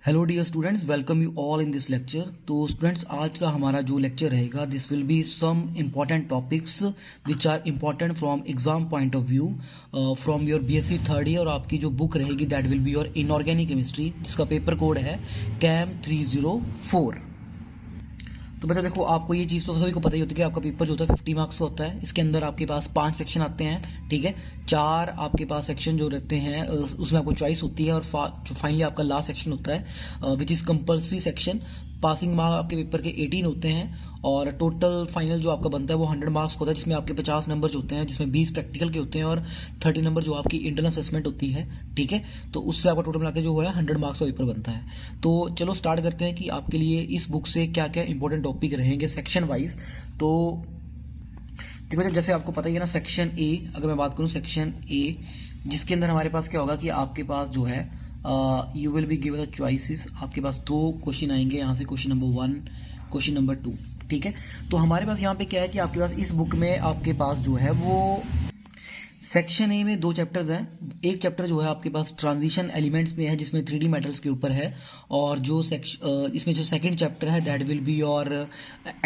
Hello dear students, welcome you all in this lecture. तो students, आज का हमारा जो लेक्चर रहेगा, this will be some important topics which are important from exam point of view from your BSc third year. और आपकी जो book रहेगी that will be your inorganic chemistry, जिसका पेपर कोड है कैम 304। तो बच्चा देखो, आपको ये चीज़ तो सभी को पता ही होती है कि आपका पेपर जो होता है 50 मार्क्स का होता है। इसके अंदर आपके पास 5 सेक्शन आते हैं, ठीक है। 4 आपके पास सेक्शन जो रहते हैं उसमें आपको चॉइस होती है, और जो फाइनली आपका लास्ट सेक्शन होता है which is compulsory section. Passing marks आपके पेपर के 18 होते हैं, और टोटल फाइनल जो आपका बनता है वो 100 मार्क्स होता है, जिसमें आपके 50 नंबर होते हैं, जिसमें 20 प्रैक्टिकल के होते हैं और 30 नंबर जो आपकी इंटरनल असेसमेंट होती है, ठीक है। तो उससे आपका टोटल मिला के जो है 100 मार्क्स का पेपर बनता है। तो चलो स्टार्ट करते हैं कि आपके लिए इस बुक से क्या क्या इंपॉर्टेंट टॉपिक रहेंगे सेक्शन वाइज। तो देखो, जैसे आपको पता ही है ना, सेक्शन ए, अगर मैं बात करूँ सेक्शन ए, जिसके अंदर हमारे पास क्या होगा कि आपके पास जो है you will be given the choices. आपके पास 2 क्वेश्चन आएंगे यहाँ से, क्वेश्चन नंबर 1, क्वेश्चन नंबर 2, ठीक है। तो हमारे पास यहाँ पे क्या है कि आपके पास इस बुक में आपके पास जो है वो सेक्शन ए में 2 चैप्टर्स हैं। एक चैप्टर जो है आपके पास ट्रांजिशन एलिमेंट्स में है, जिसमें 3D मेटल्स के ऊपर है, और जो इसमें जो सेकंड चैप्टर है that will be your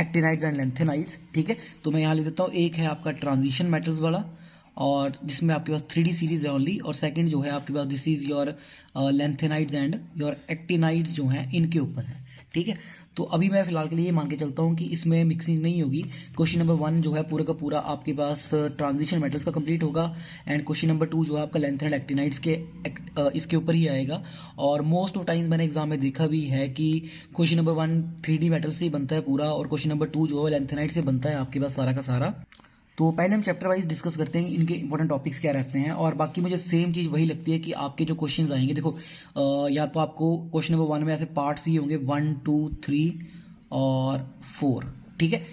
actinides and lanthanides, ठीक है। तो मैं यहाँ लिख देता हूँ, एक है आपका ट्रांजिशन मेटल्स वाला, और जिसमें आपके पास 3D सीरीज है ओनली, और सेकंड जो है आपके पास this is your lanthanides and your actinides जो हैं इनके ऊपर है, ठीक है। तो अभी मैं फिलहाल के लिए मान के चलता हूँ कि इसमें मिक्सिंग नहीं होगी। क्वेश्चन नंबर 1 जो है पूरा का पूरा आपके पास ट्रांजिशन मेटल्स का कंप्लीट होगा, एंड क्वेश्चन नंबर 2 जो है आपका लेंथ एंड एक्टिनाइड्स के इसके ऊपर ही आएगा। और मोस्ट ऑफ टाइम मैंने एग्जाम में देखा भी है कि क्वेश्चन नंबर 1 3D मेटल से ही बनता है पूरा, और क्वेश्चन नंबर 2 जो है लेंथेनाइड से बनता है आपके पास सारा का सारा। तो पहले हम चैप्टर वाइज डिस्कस करते हैं इनके इंपॉर्टेंट टॉपिक्स क्या रहते हैं, और बाकी मुझे सेम चीज़ वही लगती है कि आपके जो क्वेश्चंस आएंगे, देखो या तो आपको क्वेश्चन नंबर 1 में ऐसे पार्ट्स ही होंगे 1 2 3 और 4, ठीक है।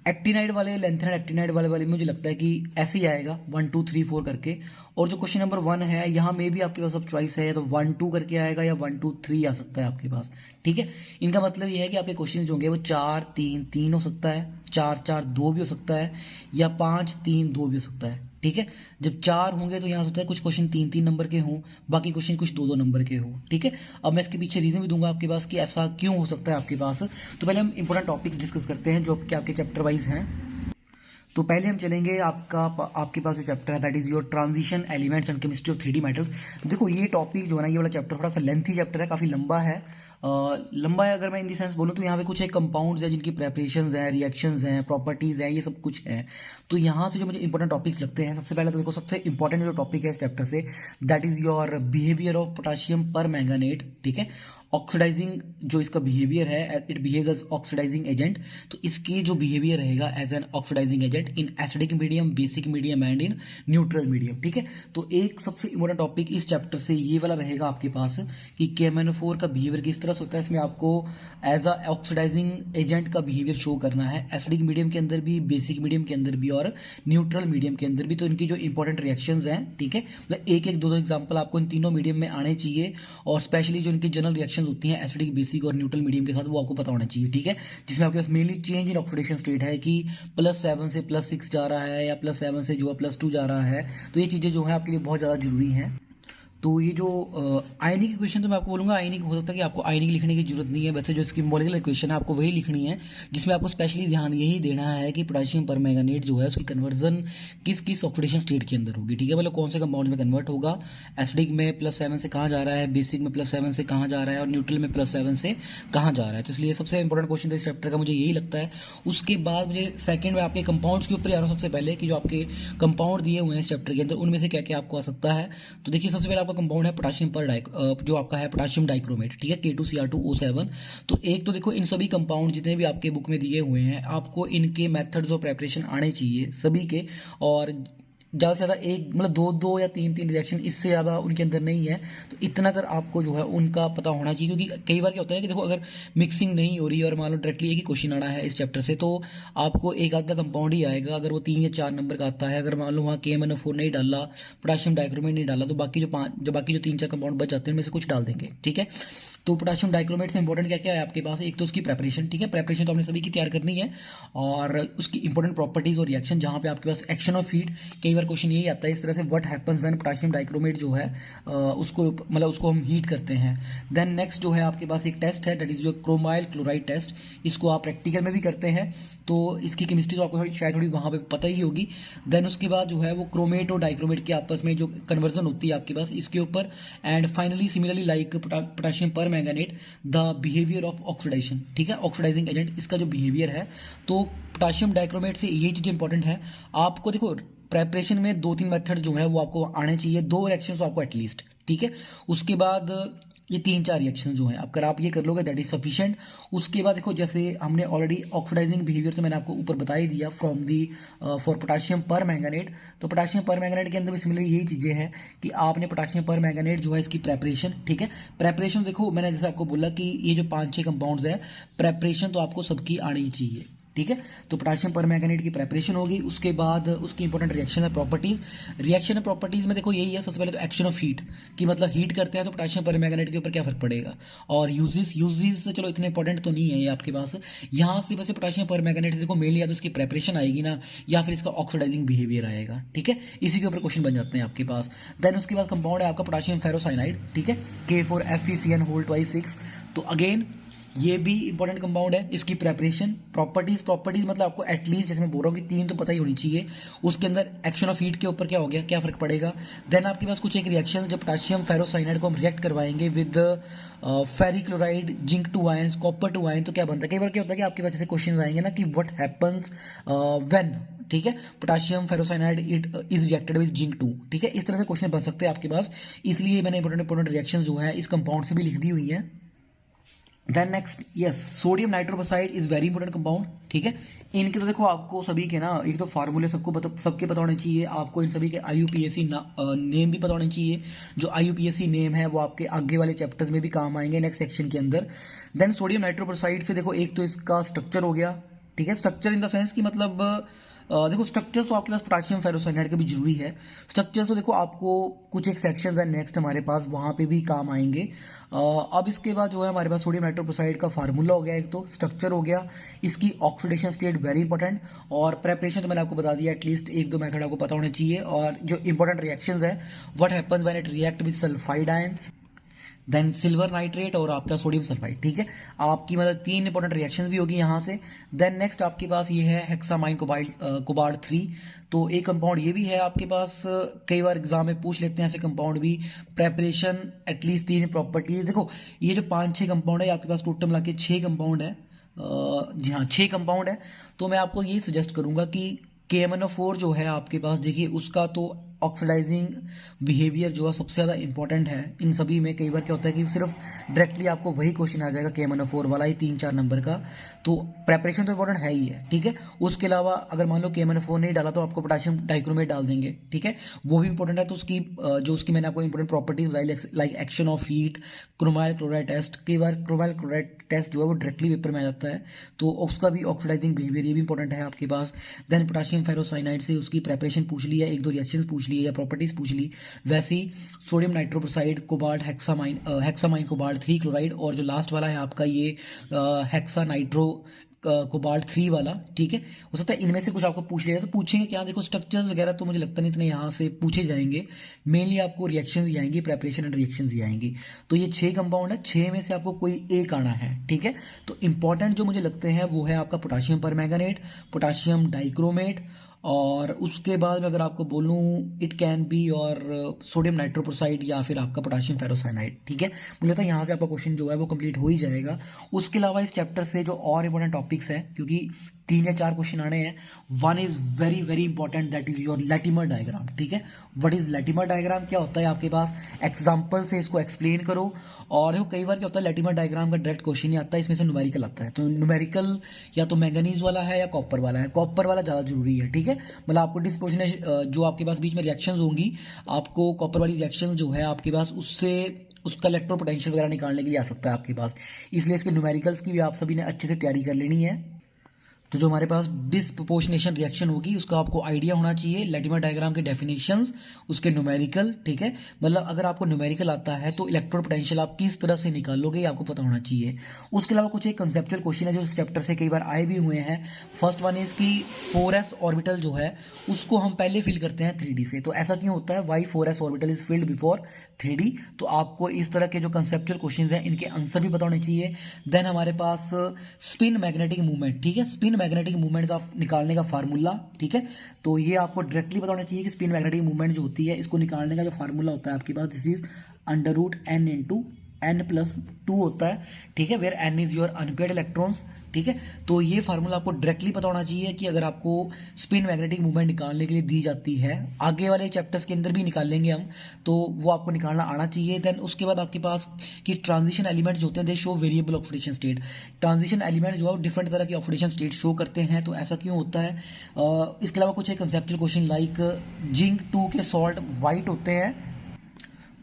एक्टिनाइड वाले, लेंथेनाइड एक्टिनाइड वाले मुझे लगता है कि ऐसे ही आएगा 1 2 3 4 करके। और जो क्वेश्चन नंबर 1 है, यहाँ में भी आपके पास अब चॉइस है, या तो 1 2 करके आएगा या 1 2 3 आ सकता है आपके पास, ठीक है। इनका मतलब ये है कि आपके क्वेश्चन जो होंगे वो 4 3 3 हो सकता है, 4 4 2 भी हो सकता है, या 5 3 2 भी हो सकता है, ठीक है। जब 4 होंगे तो यहाँ होता है कुछ क्वेश्चन 3 3 नंबर के हों, बाकी क्वेश्चन कुछ 2 2 नंबर के हों, ठीक है। अब मैं इसके पीछे रीजन भी दूंगा आपके पास कि ऐसा क्यों हो सकता है आपके पास। तो पहले हम इंपॉर्टेंट टॉपिक्स डिस्कस करते हैं जो आपके चैप्टर वाइज हैं। तो पहले हम चलेंगे आपके पास जो चैप्टर है that is your transition elements and chemistry of 3D metals. देखो, ये टॉपिक जो है ना, ये वाला चैप्टर थोड़ा सा लेंथी चैप्टर है, काफ़ी लंबा है। लंबा है अगर मैं इन दी सेंस बोलूँ तो यहाँ पे कुछ एक कंपाउंड्स है जिनकी प्रेपरेशंस हैं, रिएक्शंस हैं, प्रॉपर्टीज़ हैं, ये सब कुछ है। तो यहाँ से जो मुझे इंपॉर्टेंट टॉपिक्स लगते हैं, सबसे पहले तो देखो, सबसे इंपॉर्टेंट जो टॉपिक है इस चैप्टर से that is your behaviour of potassium permanganate, ठीक है। ऑक्सीडाइजिंग जो इसका बिहेवियर है, it behaves as oxidising agent. तो इसकी जो बिहेवियर रहेगा as an oxidising agent in acidic medium, basic medium and in neutral medium, ठीक है। तो एक सबसे इंपॉर्टेंट टॉपिक इस चैप्टर से ये वाला रहेगा आपके पास कि KMnO4 का बिहेवियर किस तरह से होता है। इसमें आपको एज अ ऑक्सीडाइजिंग एजेंट का बिहेवियर शो करना है, एसिडिक मीडियम के अंदर भी, बेसिक मीडियम के अंदर भी, और न्यूट्रल मीडियम के अंदर भी। तो इनकी जो इंपॉर्टेंट रिएक्शंस हैं, ठीक है, मतलब एक एक 2 एग्जाम्पल आपको इन तीनों मीडियम में आने चाहिए, और स्पेशली जो इनकी जनरल रिएक्शन होती हैं एसिडिक, बेसिक और न्यूट्रल मीडियम के साथ, वो आपको पता होना चाहिए, ठीक है। जिसमें आपके पास mainly change in oxidation state है कि +7 से +6 जा रहा है, या +7 से जो है +2 जा रहा है। तो ये चीज़ें जो है आपके लिए बहुत ज़्यादा जरूरी हैं। तो ये जो आयनिक इक्वेशन, तो मैं आपको बोलूँगा आयनिक हो सकता है कि आपको आयनिक लिखने की जरूरत नहीं है, वैसे जो इसकी मॉलिक्यूलर इक्वेशन है आपको वही लिखनी है, जिसमें आपको स्पेशली ध्यान यही देना है कि पोटेशियम परमैंगनेट जो है उसकी कन्वर्जन किस किस ऑक्सीडेशन स्टेट के अंदर होगी, ठीक है। मतलब कौन से कंपाउंड में कन्वर्ट होगा, एसिडिक में +7 से कहाँ जा रहा है, बेसिक में +7 से कहाँ जा रहा है, और न्यूट्रल में +7 से कहाँ जा रहा है। तो इसलिए सबसे इंपॉर्टेंट क्वेश्चन इस चैप्टर का मुझे यही लगता है। उसके बाद मुझे सेकंड में आपके कंपाउंड्स के ऊपर आ रहा हूँ सबसे पहले, कि जो आपके कंपाउंड दिए हुए हैं इस चैप्टर के अंदर, उनमें से क्या क्या आपको आ सकता है। तो देखिए, सबसे पहले आपका कंपाउंड है पोटेशियम पर जो आपका है पोटेशियम डाइक्रोमेट, ठीक है, K2Cr2O7। तो एक तो देखो, इन सभी कंपाउंड जितने भी आपके बुक में दिए हुए हैं, आपको इनके मेथड्स ऑफ प्रेपरेशन आने चाहिए सभी के, और ज़्यादा से ज़्यादा एक, मतलब 2 2 या 3 3 रिएक्शन, इससे ज़्यादा उनके अंदर नहीं है। तो इतना कर आपको जो है उनका पता होना चाहिए, क्योंकि कई बार क्या होता है कि देखो, अगर मिक्सिंग नहीं हो रही है और मान लो डायरेक्टली एक ही क्वेश्चन आना है इस चैप्टर से, तो आपको एक आध का कंपाउंड ही आएगा। अगर वो 3 या 4 नंबर का आता है, अगर मान लो वहाँ KMnO4 नहीं डाला, पोटेशियम डाइक्रोमेट नहीं डाला, तो बाकी जो 3 4 कंपाउंड बच जाते हैं उनमें से कुछ डाल देंगे, ठीक है। तो पोटेशियम डाइक्रोमेट से इंपॉर्टेंट क्या क्या है आपके पास, एक तो उसकी प्रेपरेशन, ठीक है, प्रेपरेशन तो हमने सभी की तैयार करनी है, और उसकी इंपॉर्टेंट प्रॉपर्टीज और रिएक्शन, जहाँ पे आपके पास एक्शन ऑफ हीट, कई बार क्वेश्चन यही आता है इस तरह से, what happens when potassium dichromate जो है उसको हम हीट करते हैं। देन नेक्स्ट जो है आपके पास एक टेस्ट है, दैट इज जो क्रोमाइल क्लोराइड टेस्ट। इसको आप प्रैक्टिकल में भी करते हैं, तो इसकी केमिस्ट्री तो आपको शायद थोड़ी वहाँ पे पता ही होगी। देन उसके बाद जो है वो क्रोमेट और डाइक्रोमेट के आपस में जो कन्वर्जन होती है आपके पास इसके ऊपर। And finally similarly like potassium permanganate the behaviour of oxidization, ठीक है, ऑक्सीडाइजिंग एजेंट, इसका जो बिहेवियर है। तो पोटेशियम डाइक्रोमेट से ये चीज़ इंपॉर्टेंट है आपको। देखो प्रेपरेशन में 2-3 मेथड जो है वो आपको आने चाहिए, 2 रिएक्शन आपको एटलीस्ट, ठीक है। उसके बाद ये 3-4 रिएक्शन जो हैं अगर आप ये कर लोगे दैट इज सफिशिएंट। उसके बाद देखो जैसे हमने ऑलरेडी ऑक्सीडाइजिंग बिहेवियर तो मैंने आपको ऊपर बता ही दिया फ्रॉम दी फॉर पोटेशियम पर मैंगनेट। तो पोटेशियम पर मैंगनेट के अंदर भी सिमिलर यही चीज़ें हैं कि आपने पोटेशियम पर मैंगनेट जो है इसकी प्रेपरेशन, ठीक है, प्रेपरेशन देखो मैंने जैसे आपको बोला कि ये जो 5-6 कंपाउंड्स है प्रेपरेशन तो आपको सबकी आनी चाहिए, ठीक है। तो पोटेशियम पर मैंगनेट की प्रेपरेशन होगी। उसके बाद उसकी इंपॉर्टेंट रिएक्शन है प्रॉपर्टीज। रिएक्शन है प्रॉपर्टीज में देखो यही है, सबसे पहले तो एक्शन ऑफ हीट कि मतलब हीट करते हैं तो पोटेशियम पर मैंगनेट के ऊपर क्या फर्क पड़ेगा। और यूजेस से चलो इतने इंपॉर्टेंट तो नहीं है ये आपके पास। यहाँ से वैसे पोटेशियम पर मैंगनेट से देखो मेनली या तो इसकी प्रेपरेशन आएगी ना, या फिर इसका ऑक्सीडाइजिंग बिहेवियर आएगा, ठीक है। इसी के ऊपर क्वेश्चन बन जाते हैं आपके पास। देन उसके बाद कंपाउंड है आपका पोटेशियम फेरोसाइनाइड, ठीक है, K4FeCN2 तो अगेन ये भी इंपॉर्टेंट कंपाउंड है। इसकी प्रेपरेशन प्रॉपर्टीज मतलब आपको एटलीस्ट जैसे मैं बोल रहा हूँ कि 3 तो पता ही होनी चाहिए। उसके अंदर एक्शन ऑफ हीट के ऊपर क्या हो गया, क्या फर्क पड़ेगा। देन आपके पास कुछ एक रिएक्शन जब पोटेशियम फेरोसाइनाइड को हम रिएक्ट करवाएंगे with ferric chloride, zinc 2 ions, copper 2 ion, तो क्या बनता है। कई बार क्या होता है कि आपके पास जैसे क्वेश्चन आएंगे ना कि व्हाट हैपेंस व्हेन, ठीक है, potassium ferrocyanide it is reacted with zinc 2, ठीक है। इस तरह से क्वेश्चन बन सकते हैं आपके पास, इसलिए मैंने इंपॉर्टेंट रिएक्शन जो है इस कंपाउंड से भी लिख दी हुई है। Then next yes, sodium nitroxide is very important compound, ठीक है। इनके तो देखो आपको सभी के ना एक तो फार्मूले सबके पता होने चाहिए, आपको इन सभी के IUPAC नेम भी पता होने चाहिए। जो IUPAC नेम है वो आपके आगे वाले चैप्टर्स में भी काम आएंगे नेक्स्ट सेक्शन के अंदर। देन सोडियम नाइट्रोक्साइड से देखो एक तो इसका स्ट्रक्चर हो गया, ठीक है, स्ट्रक्चर इन द सेंस कि मतलब देखो स्ट्रक्चर तो आपके पास पोटेशियम फेरोसाइनाइड का भी जरूरी है। स्ट्रक्चर तो देखो आपको कुछ एक सेक्शंस है नेक्स्ट हमारे पास, वहाँ पे भी काम आएंगे। अब इसके बाद जो है हमारे पास सोडियम नाइट्रोक्साइड का फार्मूला हो गया, एक तो स्ट्रक्चर हो गया, इसकी ऑक्सीडेशन स्टेट वेरी इंपॉर्टेंट, और प्रेपरेशन तो मैंने आपको बता दिया, एटलीस्ट 1-2 मेथड आपको पता होने चाहिए। और जो इंपॉर्टेंट रिएक्शंस है, what happens when it react with sulphide ions, then silver nitrate और आपका सोडियम सल्फाइड, ठीक है। आपकी मतलब 3 इंपॉर्टेंट रिएक्शंस भी होगी यहाँ से। देन नेक्स्ट आपके पास ये है हेक्सामाइन कोबाल्ट 3, तो एक कंपाउंड ये भी है आपके पास, कई बार एग्जाम में पूछ लेते हैं ऐसे कंपाउंड भी। प्रेपरेशन एटलीस्ट 3 प्रॉपर्टीज, देखो ये जो 5-6 कंपाउंड है आपके पास टोटल मिला के 6 कंपाउंड है, जी हाँ 6 कंपाउंड है। तो मैं आपको ये सजेस्ट करूंगा कि KMnO4 जो है आपके पास, देखिए उसका तो ऑक्सीडाइजिंग बिहेवियर जो है सबसे ज़्यादा इंपॉर्टेंट है इन सभी में। कई बार क्या होता है कि सिर्फ डायरेक्टली आपको वही क्वेश्चन आ जाएगा KMnO4 वाला ही 3-4 नंबर का, तो प्रेपरेशन तो इंपॉर्टेंट है ही है, ठीक है। उसके अलावा अगर मान लो KMnO4 नहीं डाला तो आपको पोटेशियम डाइक्रोमेट डाल देंगे, ठीक है, वो भी इंपॉर्टेंट है। तो उसकी मैंने आपको important properties like action of heat, chromyl chloride test, कई बार क्रोमाइल क्लोराइड टेस्ट जो है वो डायरेक्टली पेपर में आ जाता है, तो उसका भी ऑक्सीडाइजिंग बिहेवियर ये भी इंपॉर्टेंट है आपके पास। देन पोटेशियम फेरोसाइनाइड से उसकी प्रेपरेशन पूछ ली है, 1-2 रिएक्शन पूछ लिए या प्रॉपर्टीज पूछ ली। वैसे ही सोडियम नाइट्रोक्साइड कोबाल्ट हेक्सामाइन कोबाल्ट 3 क्लोराइड, और जो लास्ट वाला है आपका ये हेक्सा नाइट्रो कोबाल्ट 3 वाला, ठीक है। हो सकता है इनमें से कुछ आपको पूछ लिया तो पूछेंगे क्या, देखो स्ट्रक्चर्स वगैरह तो मुझे लगता नहीं इतने यहाँ से पूछे जाएंगे, मेनली आपको रिएक्शंस ही आएंगी, प्रेपरेशन एंड रिएक्शंस ही आएंगी। तो ये 6 कंपाउंड है, 6 में से आपको कोई एक आना है, ठीक है। तो इंपॉर्टेंट जो मुझे लगते हैं वो है आपका पोटेशियम परमैंगनेट, पोटेशियम डाइक्रोमेट, और उसके बाद में अगर आपको बोलूँ इट कैन बी और सोडियम नाइट्रोक्साइड या फिर आपका पोटेशियम फेरोसाइनाइड, ठीक है। मुझे लगता है यहाँ से आपका क्वेश्चन जो है वो कंप्लीट हो ही जाएगा। उसके अलावा इस चैप्टर से जो और इंपॉर्टेंट टॉपिक्स हैं, क्योंकि 3 या 4 क्वेश्चन आने हैं, one is very very important, that is your Latimer diagram, ठीक है। व्हाट इज लैटिमर डायग्राम, क्या होता है आपके पास, एग्जाम्पल से इसको एक्सप्लेन करो। और देखो कई बार क्या होता है लैटिमर डायग्राम का डायरेक्ट क्वेश्चन नहीं आता है, इसमें से न्यूमेरिकल आता है। तो न्यूमेरिकल या तो मैंगनीज वाला है या कॉपर वाला है, कॉपर वाला ज़्यादा जरूरी है, ठीक है। मतलब आपको डिस्पोजिशन जो आपके पास बीच में रिएक्शंस होंगी, आपको कॉपर वाली रिएक्शन जो है आपके पास उससे उसका इलेक्ट्रो पोटेंशियल वगैरह निकालने के लिए आ सकता है आपके पास, इसलिए इसके न्यूमेरिकल्स की भी आप सभी ने अच्छे से तैयारी कर लेनी है। तो जो हमारे पास डिस्प्रोपोर्शनेशन रिएक्शन होगी उसका आपको आइडिया होना चाहिए, लैटिमर डायग्राम के डेफिनेशंस, उसके न्यूमेरिकल, ठीक है। मतलब अगर आपको न्यूमेरिकल आता है तो इलेक्ट्रोड पोटेंशियल आप किस तरह से निकालोगे ये आपको पता होना चाहिए। उसके अलावा कुछ एक कंसेप्चुअल क्वेश्चन है जो इस चैप्टर से कई बार आए भी हुए हैं। फर्स्ट वन इज की 4s ऑर्बिटल जो है उसको हम पहले फिल करते हैं 3D से, तो ऐसा क्यों होता है, why 4s orbital is filled before 3D। तो आपको इस तरह के जो कंसेप्चुअल क्वेश्चंस हैं इनके आंसर भी पता होने चाहिए। देन हमारे पास स्पिन मैग्नेटिक मूवमेंट, ठीक है, स्पिन मैग्नेटिक मूवमेंट का निकालने का फार्मूला, ठीक है। तो ये आपको डायरेक्टली पता होना चाहिए कि स्पिन मैग्नेटिक मूवमेंट जो होती है इसको निकालने का जो फार्मूला होता है आपके पास, this is √n into n+2 होता है, ठीक है, where n is your unpaired electrons, ठीक है। तो ये फार्मूला आपको डायरेक्टली पता होना चाहिए कि अगर आपको स्पिन मैग्नेटिक मूवमेंट निकालने के लिए दी जाती है, आगे वाले चैप्टर्स के अंदर भी निकाल लेंगे हम, तो वो आपको निकालना आना चाहिए। देन उसके बाद आपके पास कि ट्रांजिशन एलिमेंट्स जो होते हैं दे show variable oxidation state. Transition element जो है डिफरेंट तरह के ऑक्सीडेशन स्टेट शो करते हैं, तो ऐसा क्यों होता है। इसके अलावा कुछ एक कंसेप्चुअल क्वेश्चन लाइक जिंक 2 के सॉल्ट वाइट होते हैं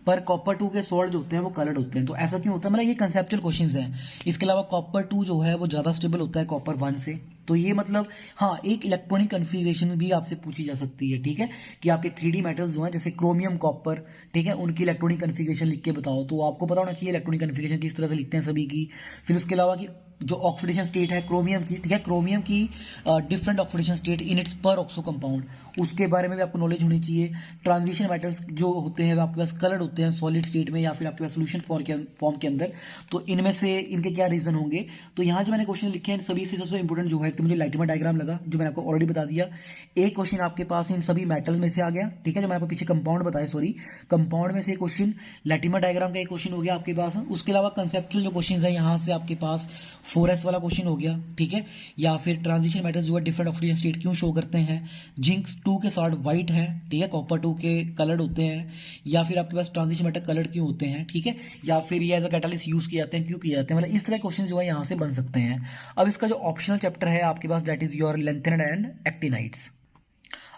पर कॉपर 2 के सॉल्ट जो होते हैं वो कलर्ड होते हैं, तो ऐसा क्यों होता है, मतलब ये कंसेप्चुअल क्वेश्चंस हैं। इसके अलावा कॉपर 2 जो है वो ज़्यादा स्टेबल होता है कॉपर 1 से, तो ये मतलब हाँ एक इलेक्ट्रॉनिक कन्फिग्रेशन भी आपसे पूछी जा सकती है, ठीक है, कि आपके 3D मेटल्स जो हैं जैसे क्रोमियम कॉपर, ठीक है, उनकी इलेक्ट्रॉनिक कन्फिग्रेशन लिख के बताओ, तो आपको पता होना चाहिए इलेक्ट्रॉनिक कन्फिग्रेशन किस तरह से लिखते हैं सभी की। फिर उसके अलावा कि जो ऑक्सीडेशन स्टेट है क्रोमियम की, ठीक है, क्रोमियम की different oxidation state in its पर ऑक्सो कंपाउंड, उसके बारे में भी आपको नॉलेज होनी चाहिए। ट्रांजिशन मेटल्स जो होते हैं वो आपके पास कलर्ड होते हैं सॉलिड स्टेट में या फिर आपके पास सोल्यूशन फॉर्म के अंदर, तो इनमें से इनके क्या रीजन होंगे। तो यहाँ जो मैंने क्वेश्चन लिखे हैं सभी से सबसे इंपॉर्टेंट जो है तो मुझे लाइटिमर डायग्राम लगा, जो मैंने आपको ऑलरेडी बता दिया। एक क्वेश्चन आपके पास इन सभी मेटल्स में से आ गया, ठीक है, जो मैंने आपको पीछे कंपाउंड बताया, सॉरी कंपाउंड में से क्वेश्चन, लाइटिमर डायग्राम का एक क्वेश्चन हो गया आपके पास। उसके अलावा कंसेप्चुअल जो क्वेश्चन है यहाँ से आपके पास 4s वाला क्वेश्चन हो गया, ठीक है, या फिर ट्रांजिशन मेटल्स जो है डिफरेंट ऑक्सीडेशन स्टेट क्यों शो करते हैं, जिंक 2 के साथ वाइट है, ठीक है, कॉपर 2 के कलर्ड होते हैं, या फिर आपके पास ट्रांजिशन मेटल कलर्ड क्यों होते हैं, ठीक है, या फिर ये एज अ कैटालिस्ट यूज किए जाते हैं, क्यों किए जाते हैं, मतलब इस तरह क्वेश्चन जो है यहाँ से बन सकते हैं। अब इसका जो ऑप्शनल चैप्टर है आपके पास that is your lanthanide and actinides.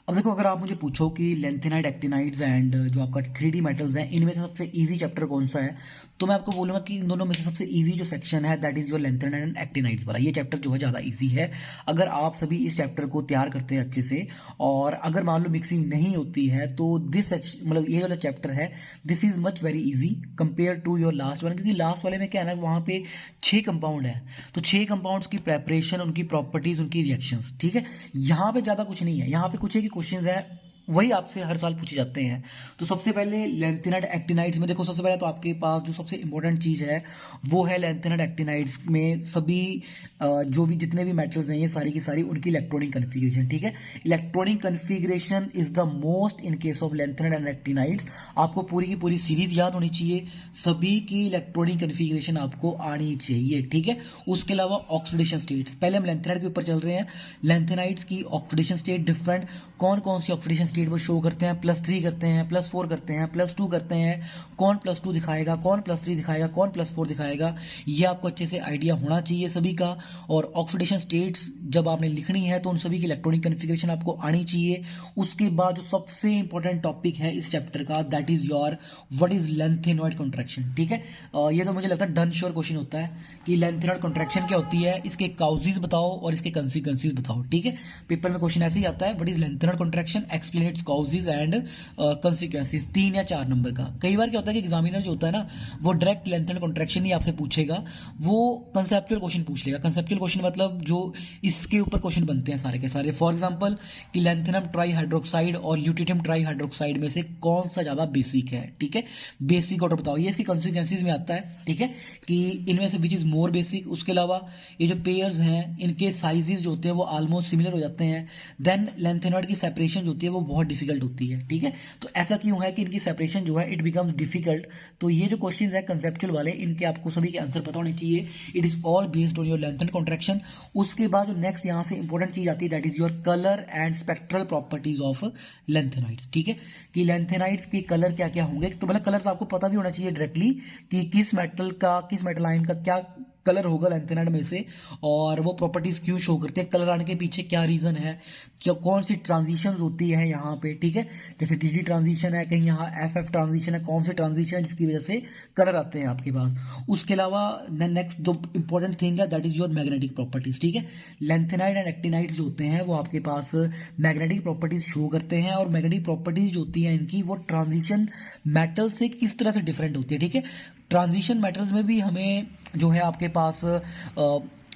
अब देखो अगर आप मुझे पूछो कि लैंथेनाइड एक्टिनाइड्स एंड जो आपका 3D मेटल्स हैं इनमें से सबसे इजी चैप्टर कौन सा है, तो मैं आपको बोलूंगा कि इन दोनों में से सबसे इजी जो सेक्शन है that is your lanthanide and actinides वाला, ये चैप्टर जो है ज़्यादा इजी है। अगर आप सभी इस चैप्टर को तैयार करते हैं अच्छे से, और अगर मान लो मिक्सिंग नहीं होती है तो दिस सेक्शन मतलब ये वाला चैप्टर है this is much very easy compare to your last one, क्योंकि लास्ट वाले में क्या है ना वहाँ पे 6 कंपाउंड है, तो 6 कंपाउंड्स की प्रेपरेशन, उनकी प्रॉपर्टीज, उनकी रिएक्शंस, ठीक है। यहाँ पे ज़्यादा कुछ नहीं है, यहाँ पे कुछ है कि क्वेश्चन है वही आपसे हर साल पूछे जाते हैं। तो सबसे पहले लैंथेनाइड एक्टिनाइड्स में देखो, सबसे पहले तो आपके पास जो सबसे इंपॉर्टेंट चीज़ है वो है लैंथेनाइड एक्टिनाइड्स में सभी जो भी जितने भी मेटल्स हैं ये सारी की सारी उनकी इलेक्ट्रॉनिक कन्फिग्रेशन, ठीक है। Electronic configuration is the most in case of lanthanide and actinides. आपको पूरी की पूरी सीरीज याद होनी चाहिए, सभी की इलेक्ट्रॉनिक कन्फिग्रेशन आपको आनी चाहिए, ठीक है। उसके अलावा ऑक्सीडेशन स्टेट्स, पहले हम लैंथेनाइड के ऊपर चल रहे हैं। लैंथेनाइड्स की ऑक्सीडेशन स्टेट डिफरेंट, कौन कौन सी ऑक्सीडेशन स्टेट वो शो करते हैं, +3 करते हैं, +4 करते हैं, +2 करते हैं, कौन +2 दिखाएगा, कौन +3 दिखाएगा, कौन +4 दिखाएगा, ये आपको अच्छे से आइडिया होना चाहिए सभी का। और ऑक्सीडेशन स्टेट्स जब आपने लिखनी है तो उन सभी की इलेक्ट्रॉनिक कन्फिग्रेशन आपको आनी चाहिए। उसके बाद जो सबसे इंपॉर्टेंट टॉपिक है इस चैप्टर का that is your what is lanthanoid contraction, ठीक है। ये तो मुझे लगता है डन श्योर क्वेश्चन होता है कि लैंथेनॉइड कॉन्ट्रैक्शन क्या होती है, इसके काउजेज बताओ और इसके कंसिक्वेंसेज बताओ, ठीक है। पेपर में क्वेश्चन ऐसे ही आता है, what is lanthanoid contraction, explain it's causes and consequences, 3 या 4 नंबर का। कई बार क्या होता है कि एग्जामिनर जो होता है ना वो डायरेक्ट लैंथेनॉइड कॉन्ट्रैक्शन ही आपसे पूछेगा, वो कंसेप्चुअल क्वेश्चन पूछ लेगा। कंसेप्चुअल क्वेश्चन मतलब जो इसके ऊपर क्वेश्चन बनते हैं सारे के सारे। फॉर एग्जांपल कि लैंथेनम ट्राई हाइड्रोक्साइड और ल्यूटियम ट्राई हाइड्रोक्साइड में से कौन सा ज्यादा बेसिक है, ठीक है, बेसिक ऑर्डर बताओ। ये इसके कंसिक्वेंसेज में आता है, ठीक है, कि इनमें से विच इज मोर बेसिक। उसके अलावा ये जो पेयर्स हैं इनके साइजेस जो होते हैं वो ऑलमोस्ट सिमिलर हो जाते हैं। देन लैंथेनॉइड की सेपरेशन जो होती है वो बहुत डिफिकल्ट होती है, ठीक है। तो ऐसा क्यों है कि इनकी सेपरेशन जो है इट बिकम्स डिफिकल्ट। तो ये जो क्वेश्चन है कंसेप्चुअल वाले इनके आपको सभी के आंसर पता होने चाहिए। It is all based on your lanthanoid contraction. उसके बाद जो नेक्स्ट यहाँ से इंपॉर्टेंट चीज आती है that is your colour and spectral properties of lanthanides, ठीक है, कि लैंथेनाइड्स के कलर क्या क्या होंगे। तो मतलब कलर्स आपको पता भी होना चाहिए डायरेक्टली कि किस मेटल आयन का क्या कलर होगा लैंथेनाइड में से, और वो प्रॉपर्टीज क्यों शो करते हैं, कलर आने के पीछे क्या रीजन है, क्या कौन सी ट्रांजिशंस होती है यहाँ पे, ठीक है। जैसे डी ट्रांजिशन है, कहीं यहाँ एफ ट्रांजिशन है, कौन सी ट्रांजिशन है जिसकी वजह से कलर आते हैं आपके पास। उसके अलावा नेक्स्ट दो इंपॉर्टेंट थिंग है, that is your magnetic properties, ठीक है। लैंथेनाइड एंड एक्टिनाइड जो होते हैं वो आपके पास मैग्नेटिक प्रॉपर्टीज शो करते हैं, और मैग्नेटिक प्रॉपर्टीज जो होती है इनकी वो ट्रांजिशन मेटल से किस तरह से डिफरेंट होती है, ठीक है। ट्रांजिशन मेटल्स में भी हमें जो है आपके पास